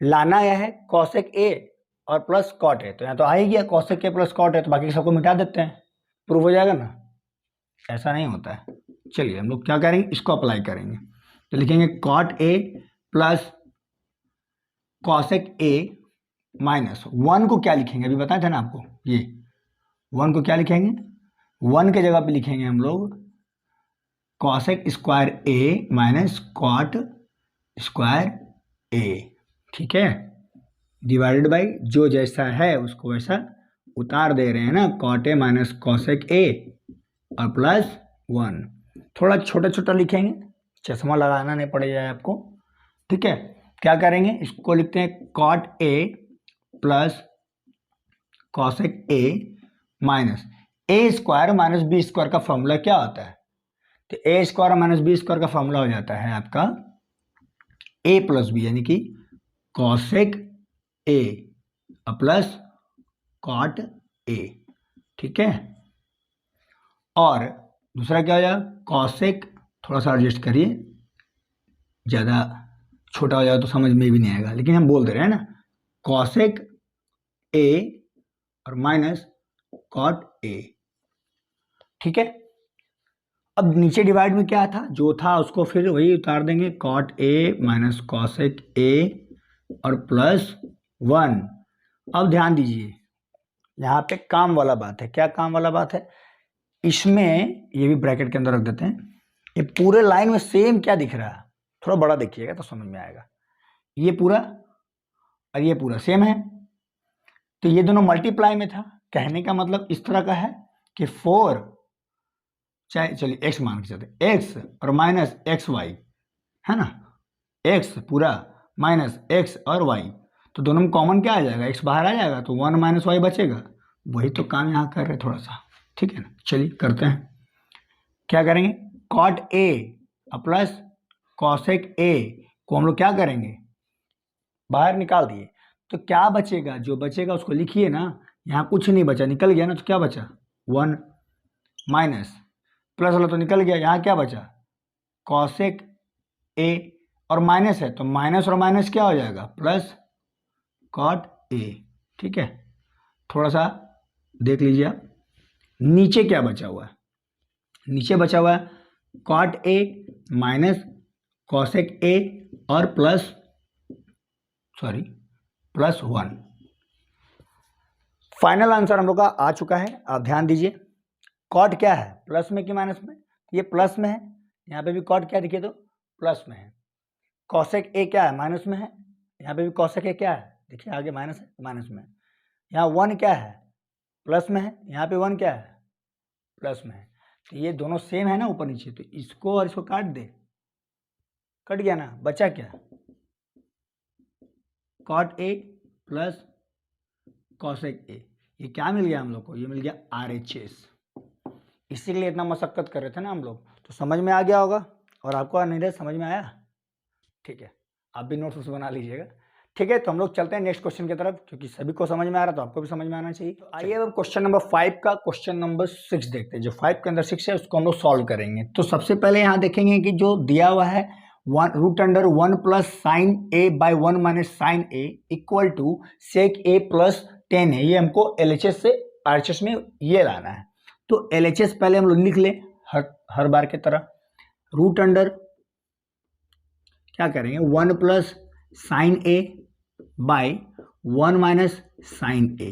लाना यह है कॉसेक ए और प्लस कॉट ए, तो यहाँ तो आ ही गया cosec a plus cot a, तो बाकी सबको मिटा देते हैं, प्रूफ हो जाएगा ना। ऐसा नहीं होता है। चलिए हम लोग क्या करेंगे इसको अप्लाई करेंगे, तो लिखेंगे cot a plus cosec a minus 1 को क्या लिखेंगे अभी बताया था ना आपको, ये 1 को क्या लिखेंगे 1 के जगह पे लिखेंगे हम लोग cosec square a minus cot square ए। ठीक है, डिवाइडेड बाई जो जैसा है उसको वैसा उतार दे रहे हैं ना, cot a minus cosec a और प्लस 1। थोड़ा छोटा छोटा लिखेंगे, चश्मा लगाना नहीं पड़ेगा आपको। ठीक है, क्या करेंगे इसको लिखते हैं cot a plus cosec a minus a square minus b square का फॉर्मूला क्या होता है, तो a square minus b square का फॉर्मूला हो जाता है आपका ए प्लस बी, यानी कि cosec a plus cot a. ठीक है, और दूसरा क्या हो जाएगा कॉसेक, थोड़ा सा एडजस्ट करिए, ज़्यादा छोटा हो जाएगा तो समझ में भी नहीं आएगा, लेकिन हम बोल दे रहे हैं ना कॉसेक ए और माइनस कॉट ए। ठीक है, अब नीचे डिवाइड में क्या था जो था उसको फिर वही उतार देंगे cot a minus cosec a और प्लस 1। अब ध्यान दीजिए यहाँ पे काम वाला बात है। क्या काम वाला बात है, इसमें ये भी ब्रैकेट के अंदर रख देते हैं, ये पूरे लाइन में सेम क्या दिख रहा है, थोड़ा बड़ा देखिएगा तो समझ में आएगा। ये पूरा और ये पूरा सेम है, तो ये दोनों मल्टीप्लाई में था। कहने का मतलब इस तरह का है कि 4 चाहे चलिए एक्स मान के चलते एक्स और माइनस एक्स वाई, है ना, एक्स पूरा माइनस एक्स और वाई, तो दोनों में कॉमन क्या आ जाएगा एक्स बाहर आ जाएगा तो 1 माइनस वाई बचेगा। वही तो काम यहाँ कर रहे थोड़ा सा। ठीक है ना, चलिए करते हैं। क्या करेंगे cot a plus cosec a को हम लोग क्या करेंगे बाहर निकाल दिए, तो क्या बचेगा, जो बचेगा उसको लिखिए ना। यहाँ कुछ नहीं बचा, निकल गया ना, तो क्या बचा 1 माइनस प्लस वाला तो निकल गया, यहाँ क्या बचा कॉसेक ए और माइनस है तो माइनस और माइनस क्या हो जाएगा प्लस कॉट ए। ठीक है, थोड़ा सा देख लीजिए आप नीचे क्या बचा हुआ है, नीचे बचा हुआ है cot a minus cosec a और प्लस 1। फाइनल आंसर हम लोग का आ चुका है। आप ध्यान दीजिए कॉट क्या है प्लस में कि माइनस में, ये प्लस में है, यहाँ पे भी कॉट क्या दिखे तो प्लस में है। कॉसेक ए क्या है, माइनस में है, यहाँ पे भी कॉसेक ए क्या है, देखिए आगे माइनस है, माइनस में है। यहाँ 1 क्या है, प्लस में है, यहाँ पे 1 क्या है, प्लस में है। तो ये दोनों सेम है ना ऊपर नीचे, तो इसको और इसको काट दे, कट गया ना, बचा क्या, cot a plus cosec a. ये क्या मिल गया हम लोग को, ये मिल गया RHS। इसीलिए इतना मशक्कत कर रहे थे ना हम लोग, तो समझ में आ गया होगा। और आपको नीरज समझ में आया, ठीक है, आप भी नोट्स बना लीजिएगा। ठीक है, तो हम लोग चलते हैं नेक्स्ट क्वेश्चन की तरफ, क्योंकि सभी को समझ में आ रहा तो आपको भी समझ में आना चाहिए। तो आइए अब क्वेश्चन नंबर 5 का क्वेश्चन नंबर 6 देखते हैं। जो 5 के अंदर 6 है उसको हम लोग सॉल्व करेंगे। तो सबसे पहले यहाँ देखेंगे कि जो दिया हुआ है √1 plus sine a by 1 minus sine a equal to sec a plus 10 है। ये हमको LHS से RHS में ये लाना है। तो LHS पहले हम लोग लिख ले हर बार की तरह, √, क्या करेंगे 1 plus sine a by 1 minus sine a.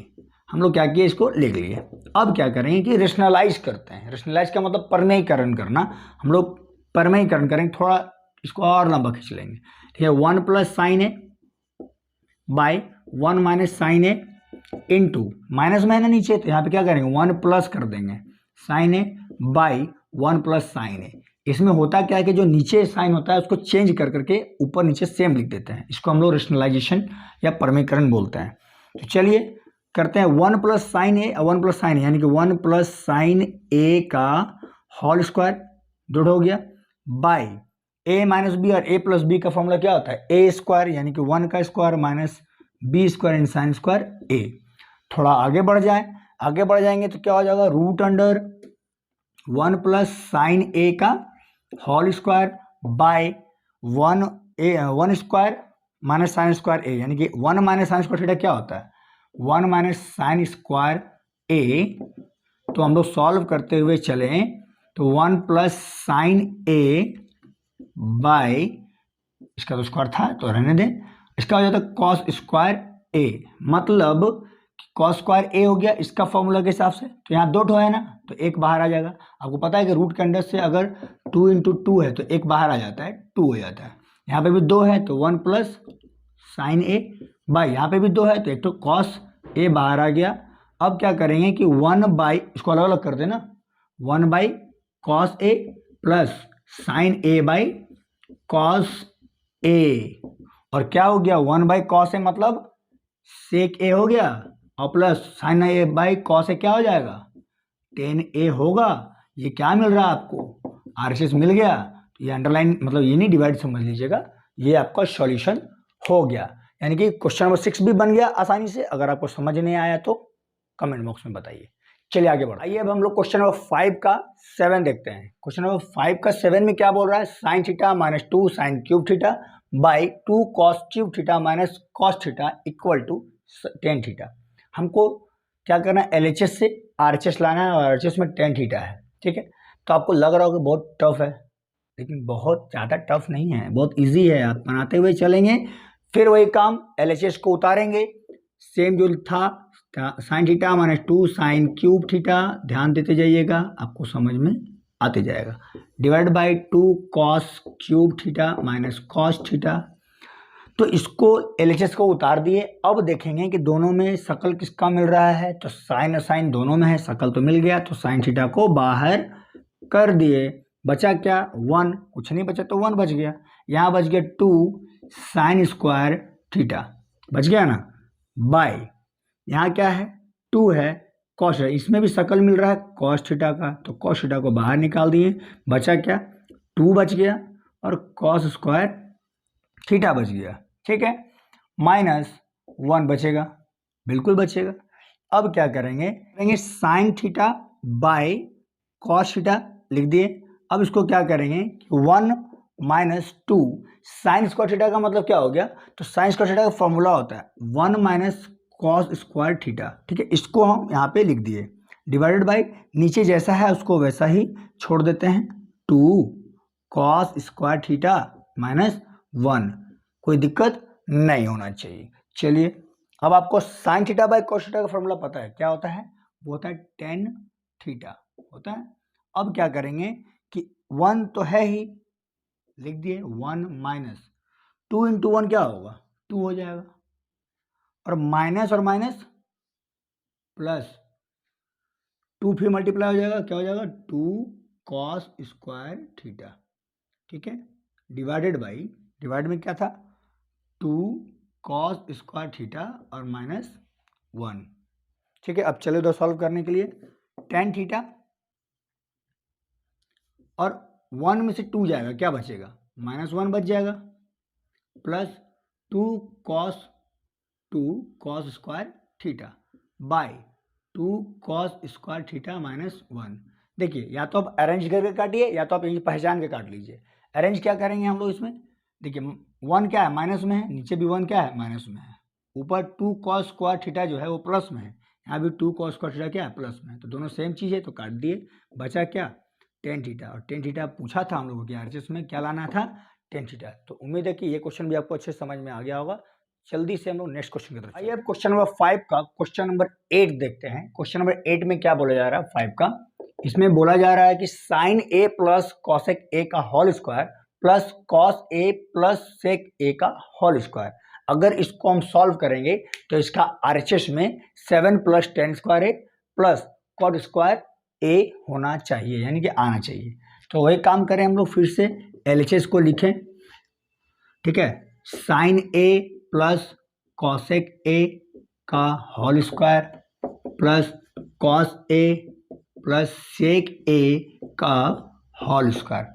हम लोग क्या किए, इसको लिख लिए। अब क्या करेंगे कि रेशनलाइज करते हैं। रेशनलाइज का मतलब परमेयीकरण करना। हम लोग परमेयीकरण करेंगे, थोड़ा इसको और लंबा खींच लेंगे। ठीक है, 1 plus sine a by 1 minus sine a into, minus में है ना नीचे, तो यहाँ पे क्या करेंगे 1 प्लस कर देंगे sine a by 1 plus sine a. इसमें होता क्या है कि जो नीचे साइन होता है उसको चेंज कर करके ऊपर नीचे सेम लिख देते हैं। इसको हम लोग रेशनलाइजेशन या परमीकरण बोलते हैं। तो चलिए करते हैं 1 प्लस साइन ए, 1 प्लस साइन ए यानी कि 1 प्लस साइन ए का होल स्क्वायर जुड़ हो गया बाई ए माइनस बी, और ए प्लस बी का फॉर्मूला क्या होता है ए स्क्वायर, यानी कि 1 का स्क्वायर माइनस बी स्क्वायर इन साइन स्क्वायर ए। थोड़ा आगे बढ़ जाएंगे तो क्या हो जाएगा, √1 प्लस साइन ए का whole square by 1 square minus sine square a, यानी कि 1 माइनस साइन स्क्वायर थीटा क्या होता है 1 माइनस साइन स्क्वायर ए। तो हम लोग सॉल्व करते हुए चले तो 1 प्लस साइन ए बाय, इसका तो स्क्वायर था तो रहने दें, इसका हो जाता है कॉस स्क्वायर ए, मतलब कॉस स्क्वायर ए हो गया इसका फॉर्मूला के हिसाब से। तो यहाँ 2 ठो है ना, तो एक बाहर आ जाएगा। आपको पता है कि रूट के अंदर से अगर 2 × 2 है तो एक बाहर आ जाता है, 2 हो जाता है। यहाँ पे भी 2 है तो 1 प्लस साइन ए बाई, यहाँ पे भी 2 है तो एक तो कॉस ए बाहर आ गया। अब क्या करेंगे कि 1 बाई, इसको अलग अलग कर देना, 1 by cos a plus sine a by cos a, और क्या हो गया 1 बाई कॉस ए मतलब सेक ए हो गया, और plus sine a by cos a क्या हो जाएगा 10a होगा। ये क्या मिल रहा है आपको, RHS मिल गया। ये अंडरलाइन मतलब ये नहीं डिवाइड समझ लीजिएगा, ये आपका सॉल्यूशन हो गया। यानी कि क्वेश्चन नंबर 6 भी बन गया आसानी से। अगर आपको समझ नहीं आया तो कमेंट बॉक्स में बताइए। चलिए आगे बढ़, आइए अब हम लोग क्वेश्चन नंबर 5 का 7 देखते हैं। क्वेश्चन नंबर 5 का 7 में क्या बोल रहा है, sine theta minus 2 sine cube theta by 2 cos cube theta minus cos theta equal to tan theta. हमको क्या करना है, LHS से RHS लाना है, और RHS में टेन थीटा है। ठीक है, तो आपको लग रहा होगा बहुत टफ है, लेकिन बहुत ज़्यादा टफ नहीं है, बहुत इजी है। आप बनाते हुए चलेंगे, फिर वही काम LHS को उतारेंगे, सेम जो था sign theta minus 2 sine cube theta, ध्यान देते जाइएगा आपको समझ में आते जाएगा, divide by 2 cos cube theta minus cos theta. तो इसको LHS को उतार दिए। अब देखेंगे कि दोनों में शकल किसका मिल रहा है, तो साइन और साइन दोनों में है, शकल तो मिल गया, तो साइन थीटा को बाहर कर दिए। बचा क्या 1, कुछ नहीं बचा तो 1 बच गया। यहाँ बच गया 2 साइन स्क्वायर थीटा बच गया ना, बाय यहाँ क्या है 2 है कॉस है, इसमें भी शकल मिल रहा है कॉस थीटा का, तो कॉस थीटा को बाहर निकाल दिए। बचा क्या 2 बच गया और कॉस स्क्वायर थीटा बच गया। ठीक है, माइनस 1 बचेगा, बिल्कुल बचेगा। अब क्या करेंगे sine theta by cos theta लिख दिए। अब इसको क्या करेंगे 1 माइनस 2 साइन स्क्वायर थीटा का मतलब क्या हो गया, तो साइन स्क्वायर थीटा का फॉर्मूला होता है 1 माइनस कॉस स्क्वायर थीटा। ठीक है, इसको हम यहाँ पे लिख दिए, डिवाइडेड बाय नीचे जैसा है उसको वैसा ही छोड़ देते हैं, 2 कॉस स्क्वायर थीटा माइनस 1, कोई दिक्कत नहीं होना चाहिए। चलिए अब आपको sign theta by cos theta का फॉर्मूला पता है, क्या होता है, वो होता है टेन थीटा होता है। अब क्या करेंगे कि 1 तो है ही, लिख दिए 1 माइनस 2 इंटू 1 क्या होगा, 2 हो जाएगा, और माइनस प्लस 2 फिर मल्टीप्लाई हो जाएगा, क्या हो जाएगा 2 कॉस स्क्वायर थीटा, ठीक है, डिवाइड में क्या था 2 कॉस स्क्वायर थीटा और माइनस 1, ठीक है। अब चले दो सॉल्व करने के लिए, टेन थीटा और 1 में से 2 जाएगा, क्या बचेगा -1 बच जाएगा, plus 2 cos square theta by 2 cos square theta minus 1। देखिए या तो आप अरेंज करके काटिए या तो आप यही पहचान के काट लीजिए। अरेंज क्या करेंगे हम लोग इसमें, देखिए 1 क्या है माइनस में है, नीचे भी 1 क्या है माइनस में है, ऊपर 2 कॉस स्क्वायर थीटा जो है वो प्लस में है, यहाँ भी 2 कॉस स्क्वायर थीटा क्या है प्लस में है, तो दोनों सेम चीज़ है तो काट दिए, बचा क्या टेन थीटा, और टेन थीटा पूछा था हम लोगों के आरएचएस में, क्या लाना था टेन थीटा। तो उम्मीद है कि ये क्वेश्चन भी आपको अच्छे समझ में आ गया होगा। जल्दी से हम लोग नेक्स्ट क्वेश्चन की तरफ आइए। अब क्वेश्चन नंबर 5 का क्वेश्चन नंबर 8 देखते हैं। क्वेश्चन नंबर 8 में क्या बोला जा रहा है 5 का, इसमें बोला जा रहा है कि sine a plus cosec a का whole square plus cos a plus sec a का होल स्क्वायर, अगर इसको हम सॉल्व करेंगे तो इसका आरएचएस में 7 प्लस टेन स्क्वायर ए प्लस कॉट स्क्वायर ए होना चाहिए, यानी कि आना चाहिए। तो वही काम करें हम लोग, फिर से एलएचएस को लिखें, ठीक है, sine a plus cosec a का whole square plus cos a plus sec a का होल स्क्वायर,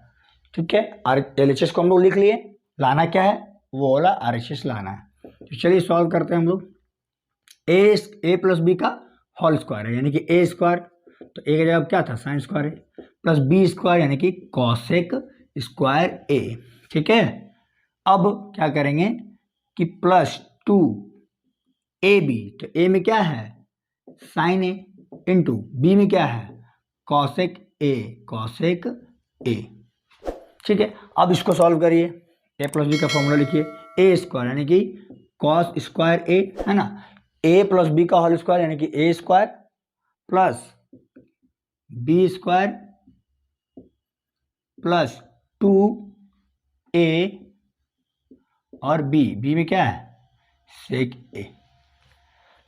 ठीक है। एलएचएस को हम लोग लिख लिए, लाना क्या है वो वाला आरएचएस लाना है। तो चलिए सॉल्व करते हैं हम लोग। ए प्लस बी का होल स्क्वायर है यानी कि ए स्क्वायर, तो ए का जवाब क्या था साइन स्क्वायर ए, प्लस बी स्क्वायर यानी कि कॉसेक स्क्वायर ए, ठीक है। अब क्या करेंगे कि प्लस 2 ए बी, तो ए में क्या है साइन ए इंटू बी में क्या है कॉसेक ए, ठीक है। अब इसको सॉल्व करिए, ए प्लस बी का फॉर्मूला लिखिए, ए स्क्वायर यानी कि कॉस स्क्वायर ए है ना, ए प्लस बी का होल स्क्वायर यानी कि a square plus b square plus 2 a और बी में क्या है सेक ए,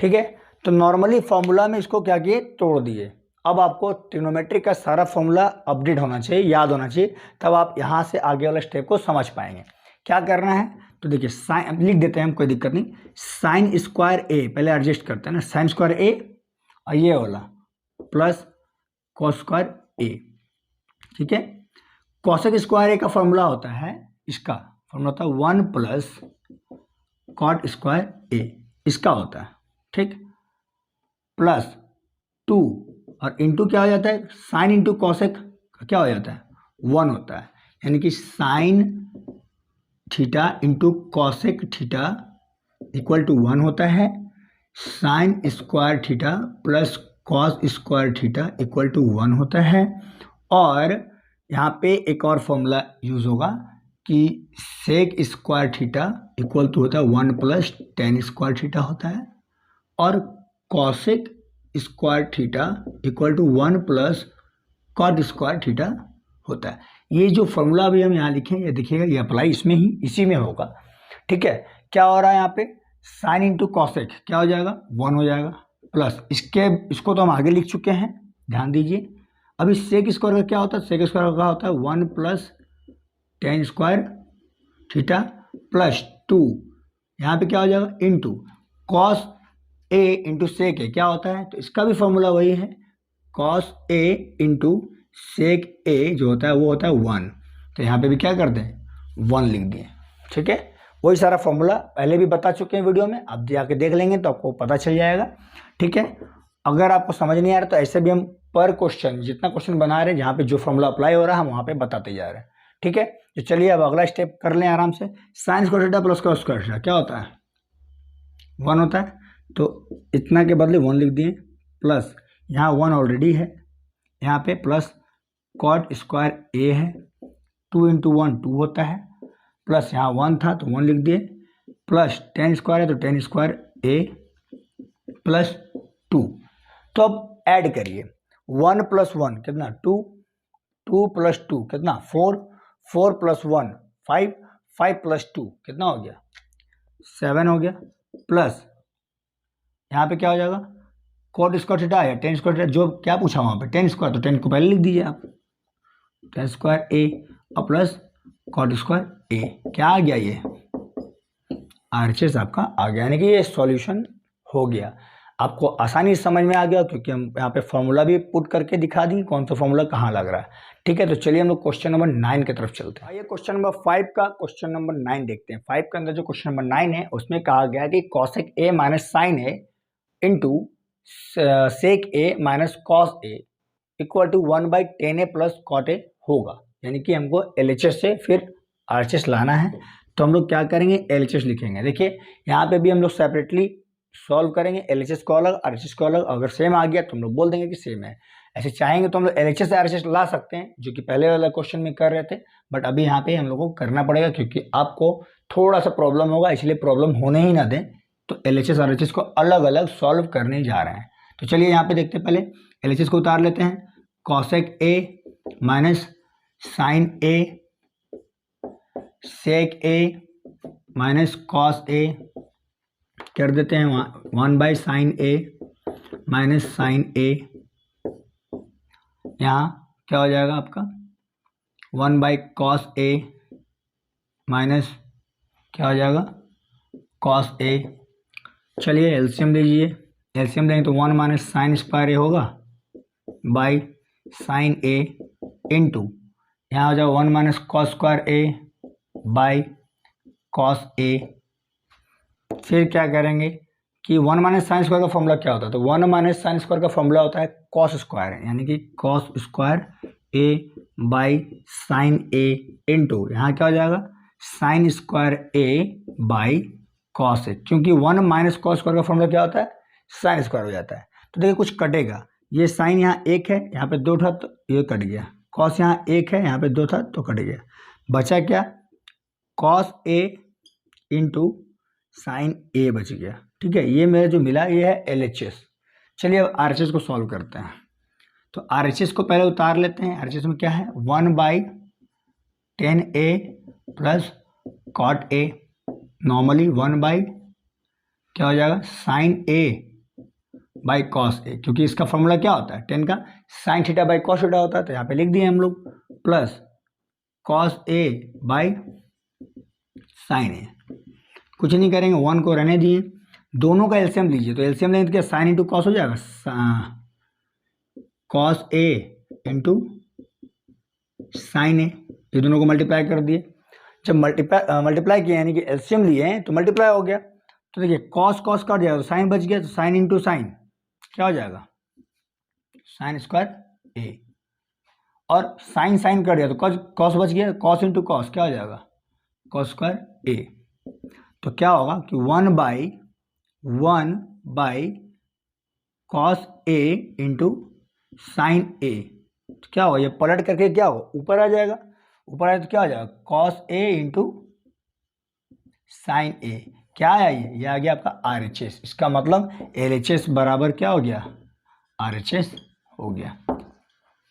ठीक है। तो नॉर्मली फॉर्मूला में इसको क्या किए तोड़ दिए। अब आपको ट्रिग्नोमेट्री का सारा फॉर्मूला अपडेट होना चाहिए, याद होना चाहिए, तब आप यहाँ से आगे वाले स्टेप को समझ पाएंगे। क्या करना है तो देखिए साइन लिख देते हैं हम, कोई दिक्कत नहीं, साइन स्क्वायर ए पहले एडजस्ट करते हैं ना, साइन स्क्वायर ए और ये वाला प्लस कॉस स्क्वायर ए, ठीक है। कॉसेक स्क्वायर ए का फॉर्मूला होता है, इसका फॉर्मूला होता है 1 प्लस कॉट स्क्वायर ए, इसका होता है, ठीक, प्लस 2 और इंटू क्या हो जाता है साइन इंटू कॉसेक क्या हो जाता है 1 होता है, यानी कि sine theta into cosec theta equal to 1 होता है, sine square theta plus cos square theta equal to 1 होता है। और यहाँ पे एक और फॉर्मूला यूज होगा कि sec square theta equal to होता है 1 प्लस टेन स्क्वायर थीटा होता है, और cosec square theta equal to 1 plus cot square theta होता है। ये जो फॉर्मूला अभी हम यहाँ लिखे ये देखिएगा, ये अप्लाई इसमें ही इसी में होगा, ठीक है। क्या हो रहा है यहाँ पे साइन इंटू कॉसेक क्या हो जाएगा 1 हो जाएगा, प्लस इसको तो हम आगे लिख चुके हैं, ध्यान दीजिए। अभी सेक स्क्वायर का क्या होता है, सेक स्क्वायर का होता है 1 plus ten square theta plus 2, यहाँ पे क्या हो जाएगा into cos A into sec ए क्या होता है, तो इसका भी फॉर्मूला वही है, कॉस ए इंटू सेक ए जो होता है वो होता है 1, तो यहाँ पे भी क्या करते हैं 1 लिख दिए, ठीक है। वही सारा फॉर्मूला पहले भी बता चुके हैं वीडियो में, अब जाके देख लेंगे तो आपको पता चल जाएगा, ठीक है। अगर आपको समझ नहीं आ रहा तो ऐसे भी हम पर क्वेश्चन जितना क्वेश्चन बना रहे हैं जहाँ पे जो फॉर्मूला अप्लाई हो रहा है हम वहाँ पे बताते जा रहे हैं, ठीक है। तो चलिए अब अगला स्टेप कर लें आराम से। Sign square theta plus cos square theta क्या होता है 1 होता है, तो इतना के बदले 1 लिख दिए, प्लस यहाँ 1 ऑलरेडी है, यहाँ पे प्लस कॉट स्क्वायर ए है, 2 इंटू 1 2 होता है, प्लस यहाँ 1 था तो 1 लिख दिए, प्लस टेन स्क्वायर है तो टेन स्क्वायर ए प्लस 2। तो अब ऐड करिए 1 प्लस 1 कितना 2, 2 प्लस 2 कितना 4, 4 प्लस 1 5, 5 + 2 कितना हो गया 7 हो गया, प्लस यहाँ पे क्या हो जाएगा कॉट स्क्वायर थीटा या टेन स्क्वायर थीटा, जो क्या पूछा वहाँ पे टेन स्क्वायर, तो टेन को पहले लिख दीजिए आप, टेन स्क्वायर ए और प्लस कॉट स्क्वायर ए, क्या आ गया ये RHS आपका आ गया, यानी कि ये सॉल्यूशन हो गया। आपको आसानी से समझ में आ गया क्योंकि हम यहाँ पे फॉर्मूला भी पुट करके दिखा दी कौन सा फॉर्मूला कहाँ लग रहा है। ठीक है, तो चलिए हम लोग क्वेश्चन नंबर 9 की तरफ चलते हैं। आइए क्वेश्चन नंबर 5 का क्वेश्चन नंबर 9 देखते हैं। 5 के अंदर जो क्वेश्चन नंबर 9 है उसमें कहा गया कि cosec a minus sine a into sec a minus cos a equal to 1/10a plus cot a होगा, यानी कि हमको LHS से फिर RHS लाना है। तो हम लोग क्या करेंगे LHS लिखेंगे। देखिए यहाँ पे भी हम लोग सेपरेटली सॉल्व करेंगे, LHS को अलग RHS को अलग, अगर सेम आ गया तो हम लोग बोल देंगे कि सेम है। ऐसे चाहेंगे तो हम लोग LHS से RHS ला सकते हैं जो कि पहले वाला क्वेश्चन में कर रहे थे, बट अभी यहाँ पे हम लोग को करना पड़ेगा क्योंकि आपको थोड़ा सा प्रॉब्लम होगा, इसलिए प्रॉब्लम होने ही ना दें, तो LHS RHS को अलग अलग सॉल्व करने जा रहे हैं। तो चलिए यहाँ पे देखते हैं, पहले LHS को उतार लेते हैं। Cosec a minus sine a sec a minus cos a कर देते हैं 1/sin ए माइनस साइन ए, यहाँ क्या हो जाएगा आपका 1/cos ए माइनस क्या हो जाएगा cos ए। चलिए एलसीएम लीजिए, एलसीएम लेंगे तो 1 माइनस साइन स्क्वायर ए होगा बाई साइन ए इंटू यहाँ हो जाएगा 1 minus cos square a by cos a. फिर क्या करेंगे कि 1 माइनस साइन स्क्वायर का फॉर्मूला क्या होता है, तो 1 माइनस साइन स्क्वायर का फॉर्मूला होता है कॉस स्क्वायर, यानी कि cos square a by sine a into यहाँ क्या हो जाएगा sine square a by cos a, क्योंकि 1 माइनस कॉस स्क्वायर का फॉर्मूला क्या होता है साइन स्क्वायर हो जाता है। तो देखिए कुछ कटेगा, ये साइन यहाँ 1 है, यहाँ पे 2 था तो ये कट गया, कॉस यहाँ 1 है, यहाँ पे 2 था तो कट गया, बचा क्या कॉस ए इंटू साइन ए बच गया। ठीक है, ये मेरा जो मिला ये है LHS। चलिए अब RHS को सॉल्व करते हैं। तो RHS को पहले उतार लेते हैं। RHS में क्या है 1/10a प्लस कॉट ए, नॉर्मली 1 क्या हो जाएगा sine a by cos a, क्योंकि इसका फॉर्मूला क्या होता है 10 का sine theta by cos theta होता है, तो यहाँ पे लिख दिए हम लोग plus cos a by sine a. कुछ नहीं करेंगे, 1 को रहने दिए, दोनों का एलसीएम लीजिए, तो एलसीएम लेंगे तो क्या साइन इंटू कॉस हो जाएगा, कॉस ए इंटू साइन ए, ये दोनों को मल्टीप्लाई कर दिए। जब मल्टीप्लाई किया यानी कि एलसीएम लिए हैं तो मल्टीप्लाई हो गया, तो देखिए कॉस कॉस कट जाएगा तो साइन बच गया, तो साइन इंटू साइन क्या हो जाएगा साइन स्क्वायर ए, और साइन साइन कट गया तो कॉस बच गया, कॉस इंटू कॉस क्या हो जाएगा कॉस स्क्वायर ए। तो क्या होगा कि 1/1 कॉस ए इंटू साइन ए, तो क्या होगा ये पलट करके क्या होगा ऊपर आ जाएगा, ऊपर आए तो क्या हो जाएगा कॉस ए इंटू साइन ए। क्या है ये आ गया आपका RHS। इसका मतलब LHS बराबर क्या हो गया RHS हो गया।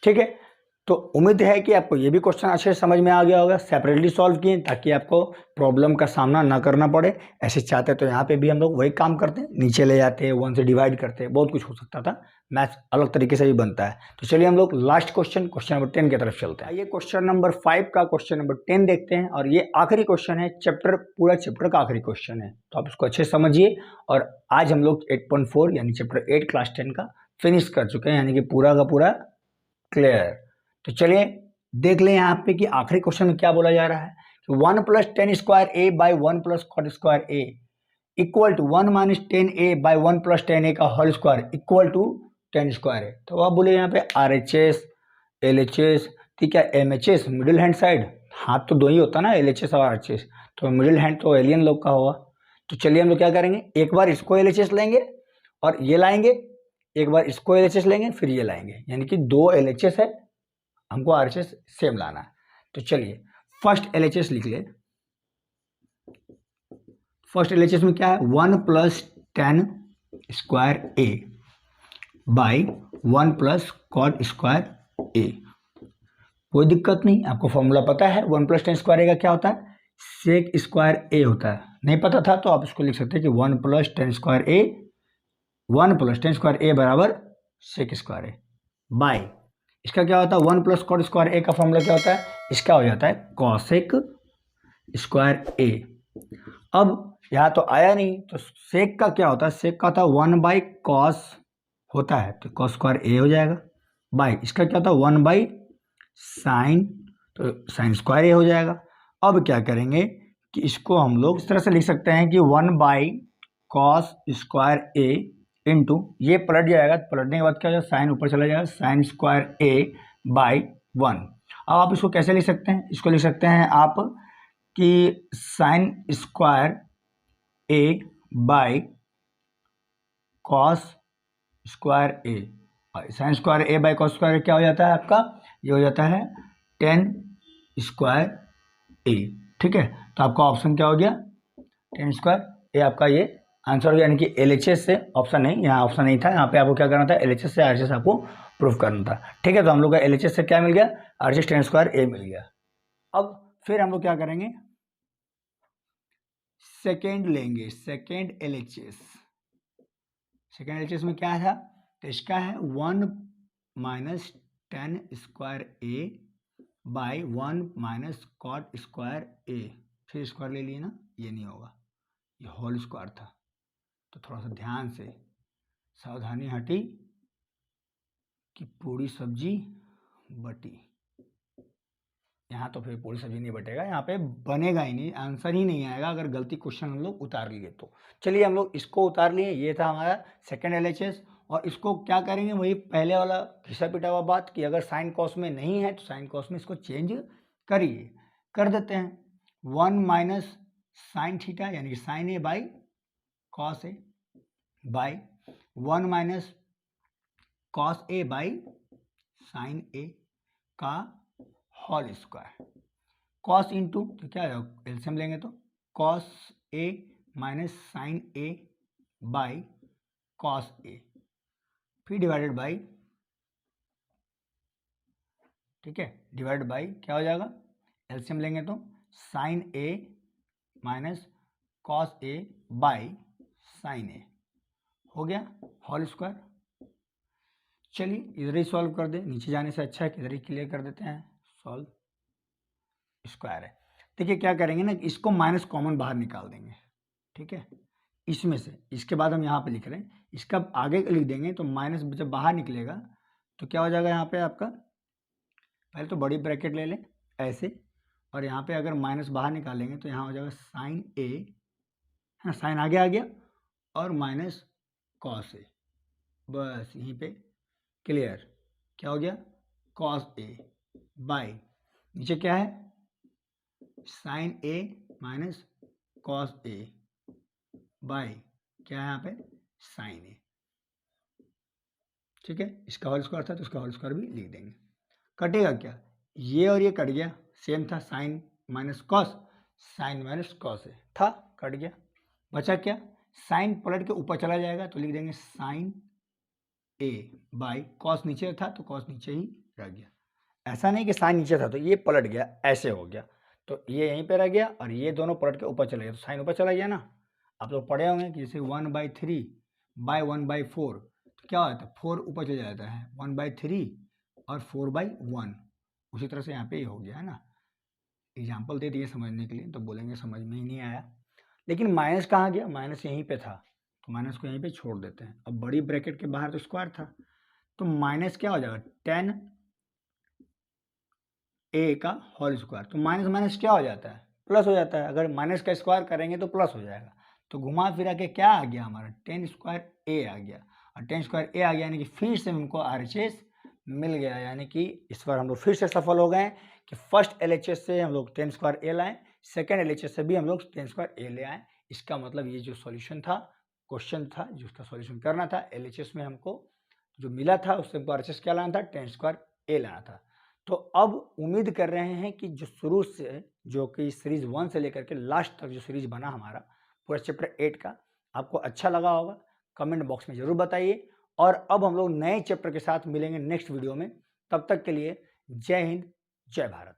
ठीक है, तो उम्मीद है कि आपको ये भी क्वेश्चन अच्छे से समझ में आ गया होगा, सेपरेटली सॉल्व किए ताकि आपको प्रॉब्लम का सामना ना करना पड़े। ऐसे चाहते तो यहाँ पे भी हम लोग वही काम करते हैं, नीचे ले जाते हैं 1 से डिवाइड करते हैं, बहुत कुछ हो सकता था, मैथ्स अलग तरीके से भी बनता है। तो चलिए हम लोग लास्ट क्वेश्चन नंबर 10 की तरफ चलते हैं। ये क्वेश्चन नंबर 5 का क्वेश्चन नंबर 10 देखते हैं, और ये आखिरी क्वेश्चन है पूरा चैप्टर का आखिरी क्वेश्चन है, तो आप इसको अच्छे से समझिए। और आज हम लोग 8.4 यानी चैप्टर 8 क्लास 10 का फिनिश कर चुके हैं, यानी कि पूरा का पूरा क्लियर। तो चलिए देख लें यहाँ पे कि आखिरी क्वेश्चन में क्या बोला जा रहा है कि 1 + tan square a by 1 + cot square a equal to 1 - tan a by 1 + tan a का whole square equal to tan square है। तो आप बोले यहाँ पे RHS LHS, ठीक है MHS मिडिल हैंड साइड, हाथ तो दो ही होता ना LHS और RHS, तो मिडिल हैंड तो एलियन लोग का होगा। तो चलिए हम लोग क्या करेंगे, एक बार इसको LHS लेंगे और ये लाएंगे, एक बार इसको LHS लेंगे फिर ये लाएंगे, यानी कि 2 LHS है, हमको RHS सेम लाना है। तो चलिए फर्स्ट LHS लिख ले। फर्स्ट LHS में क्या है 1 + tan square a by 1 + cot square a. कोई दिक्कत नहीं, आपको फॉर्मूला पता है 1 + tan स्क्वायर ए का क्या होता है सेक स्क्वायर ए होता है। नहीं पता था तो आप इसको लिख सकते हैं कि 1 + 10 स्क्वायर ए, 1 + 10 स्क्वायर ए बराबर सेक स्क्वायर ए बाई, इसका क्या होता है 1 + कॉट स्क्वायर ए का फॉर्मूला क्या होता है, इसका हो जाता है कॉसेक स्क्वायर ए। अब यहाँ तो आया नहीं तो सेक का क्या होता है, सेक का होता है 1/cos होता है तो cos स्क्वायर ए हो जाएगा, बाई इसका क्या होता है 1/sin तो sin स्क्वायर ए हो जाएगा। अब क्या करेंगे कि इसको हम लोग इस तरह से लिख सकते हैं कि 1/cos स्क्वायर ए इंटू ये पलट जाएगा, पलटने के बाद क्या हो जाएगा साइन ऊपर चला जाएगा sin स्क्वायर ए बाई 1। अब आप इसको कैसे लिख सकते हैं, इसको लिख सकते हैं आप कि sin square a by cos square A, sign square a by cos square क्या हो जाता है आपका, ये हो जाता है tan स्क्वायर ए। ठीक है, तो आपका ऑप्शन क्या हो गया tan स्क्वायर ए, आपका ये आंसर हो गया, यानी कि LHS से ऑप्शन नहीं, यहाँ ऑप्शन नहीं था, यहाँ पे आपको क्या करना था LHS से RHS आपको प्रूफ करना था। ठीक है, तो हम लोग का LHS से क्या मिल गया, RHS tan स्क्वायर ए मिल गया। अब फिर हम लोग क्या करेंगे, सेकेंड लेंगे, सेकेंड LHS। सेकेंड LHS में क्या था, तो इसका है 1 - tan square a by 1 - cot square a, फिर स्क्वायर ले लिए ना, ये नहीं होगा, ये होल स्क्वायर था, तो थोड़ा सा ध्यान से सावधानी हटी कि पूरी सब्जी बटी, यहाँ तो फिर पूरी सब्जी नहीं बटेगा, यहाँ पे बनेगा ही नहीं, आंसर ही नहीं आएगा अगर गलती क्वेश्चन हम लोग उतार लिए तो। चलिए हम लोग इसको उतार लिए, ये था हमारा सेकेंड LHS। और इसको क्या करेंगे, वही पहले वाला घिसा पिटा हुआ बात कि अगर साइन कॉस में नहीं है तो साइन कॉस में इसको चेंज करिए, कर देते हैं 1 - sin थीटा यानी कि sin A by cos a by 1 - cos a by sin ए का होल स्क्वायर, कॉस इंटू तो क्या है एलसीएम लेंगे तो cos a minus sine a by cos a, फिर डिवाइडेड बाई, ठीक है, डिवाइड बाई क्या हो जाएगा, एलसीएम लेंगे तो sine a minus cos a by sine a हो गया होल स्क्वायर। चलिए इधर ही सॉल्व कर दें, नीचे जाने से अच्छा है कि इधर ही क्लियर कर देते हैं, सॉल्व स्क्वायर है। देखिए क्या करेंगे ना, इसको माइनस कॉमन बाहर निकाल देंगे, ठीक है, इसमें से, इसके बाद हम यहाँ पे लिख रहे हैं, इसका आगे लिख देंगे तो माइनस जब बाहर निकलेगा तो क्या हो जाएगा, यहाँ पे आपका पहले तो बड़ी ब्रैकेट ले लें ऐसे, और यहाँ पे अगर माइनस बाहर निकालेंगे तो यहाँ हो जाएगा साइन ए, है साइन आगे आ गया, और माइनस कॉस ए, बस यहीं पे क्लियर, क्या हो गया कॉस ए बाई, नीचे क्या है sine a minus cos a by क्या है यहाँ पे साइन ए, ठीक है, इसका होल स्क्वायर था तो इसका होल स्क्वायर भी लिख देंगे। कटेगा क्या, ये और ये कट गया, सेम था sine minus cos, sine minus cos a था, कट गया, बचा क्या साइन पलट के ऊपर चला जाएगा तो लिख देंगे साइन ए बाई कॉस नीचे था तो कॉस नीचे ही रह गया, ऐसा नहीं कि साइन नीचे था तो ये पलट गया, ऐसे हो गया, तो ये यहीं पे रह गया और ये दोनों पलट के ऊपर चले गए तो साइन ऊपर चला गया ना। आप लोग पढ़े होंगे कि जैसे 1/3 बाई 1/4 तो क्या होता है 4 ऊपर चला जाता है 1/3 और 4/1, उसी तरह से यहाँ पे ये हो गया है ना। एग्जाम्पल दे दिए समझने के लिए तो बोलेंगे समझ में ही नहीं आया, लेकिन माइनस कहाँ गया, माइनस यहीं पे था तो माइनस को यहीं पे छोड़ देते हैं। अब बड़ी ब्रैकेट के बाहर तो स्क्वायर था तो माइनस क्या हो जाएगा tan ए का होल स्क्वायर, तो माइनस माइनस क्या हो जाता है प्लस हो जाता है, अगर माइनस का स्क्वायर करेंगे तो प्लस हो जाएगा, तो घुमा फिरा के क्या आ गया हमारा tan स्क्वायर ए आ गया, और tan स्क्वायर ए आ गया यानी कि फिर से हमको RHS मिल गया, यानी कि इस बार हम लोग फिर से सफल हो गए कि फर्स्ट LHS से हम लोग tan स्क्वायर ए लाएँ, सेकेंड LHS से भी हम लोग tan स्क्वायर ए ले आएँ। इसका मतलब ये जो सॉल्यूशन था, क्वेश्चन था जिसका सॉल्यूशन करना था, LHS में हमको जो मिला था उससे हमको RHS क्या लाना था, tan स्क्वायर ए लाना था। तो अब उम्मीद कर रहे हैं कि जो शुरू से जो कि सीरीज 1 से लेकर के लास्ट तक जो सीरीज बना हमारा पूरा चैप्टर 8 का आपको अच्छा लगा होगा, कमेंट बॉक्स में ज़रूर बताइए। और अब हम लोग नए चैप्टर के साथ मिलेंगे नेक्स्ट वीडियो में, तब तक के लिए जय हिंद जय भारत।